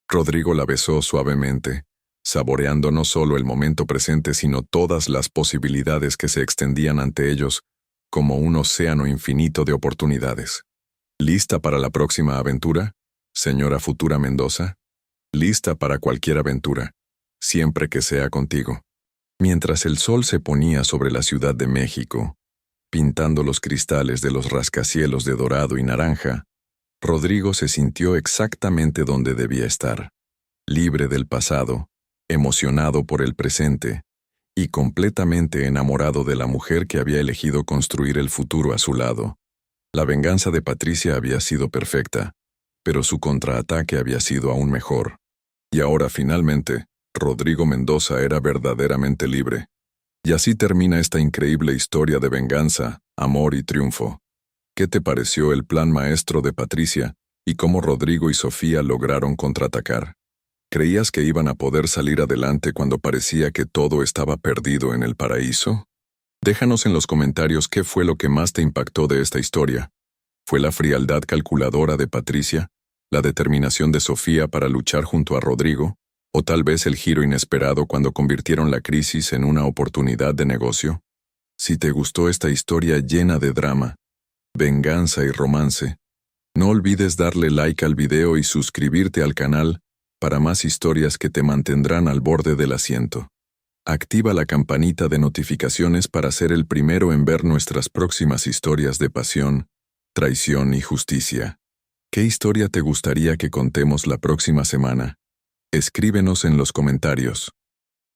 Rodrigo la besó suavemente, saboreando no solo el momento presente sino todas las posibilidades que se extendían ante ellos como un océano infinito de oportunidades. ¿Lista para la próxima aventura, señora futura Mendoza? Lista para cualquier aventura, siempre que sea contigo. Mientras el sol se ponía sobre la Ciudad de México, pintando los cristales de los rascacielos de dorado y naranja, Rodrigo se sintió exactamente donde debía estar, libre del pasado, emocionado por el presente y completamente enamorado de la mujer que había elegido construir el futuro a su lado. La venganza de Patricia había sido perfecta, pero su contraataque había sido aún mejor. Y ahora finalmente, Rodrigo Mendoza era verdaderamente libre. Y así termina esta increíble historia de venganza, amor y triunfo. ¿Qué te pareció el plan maestro de Patricia y cómo Rodrigo y Sofía lograron contraatacar? ¿Creías que iban a poder salir adelante cuando parecía que todo estaba perdido en el paraíso? Déjanos en los comentarios qué fue lo que más te impactó de esta historia. ¿Fue la frialdad calculadora de Patricia, la determinación de Sofía para luchar junto a Rodrigo, o tal vez el giro inesperado cuando convirtieron la crisis en una oportunidad de negocio? Si te gustó esta historia llena de drama, venganza y romance, no olvides darle like al video y suscribirte al canal para más historias que te mantendrán al borde del asiento. Activa la campanita de notificaciones para ser el primero en ver nuestras próximas historias de pasión, traición y justicia. ¿Qué historia te gustaría que contemos la próxima semana? Escríbenos en los comentarios.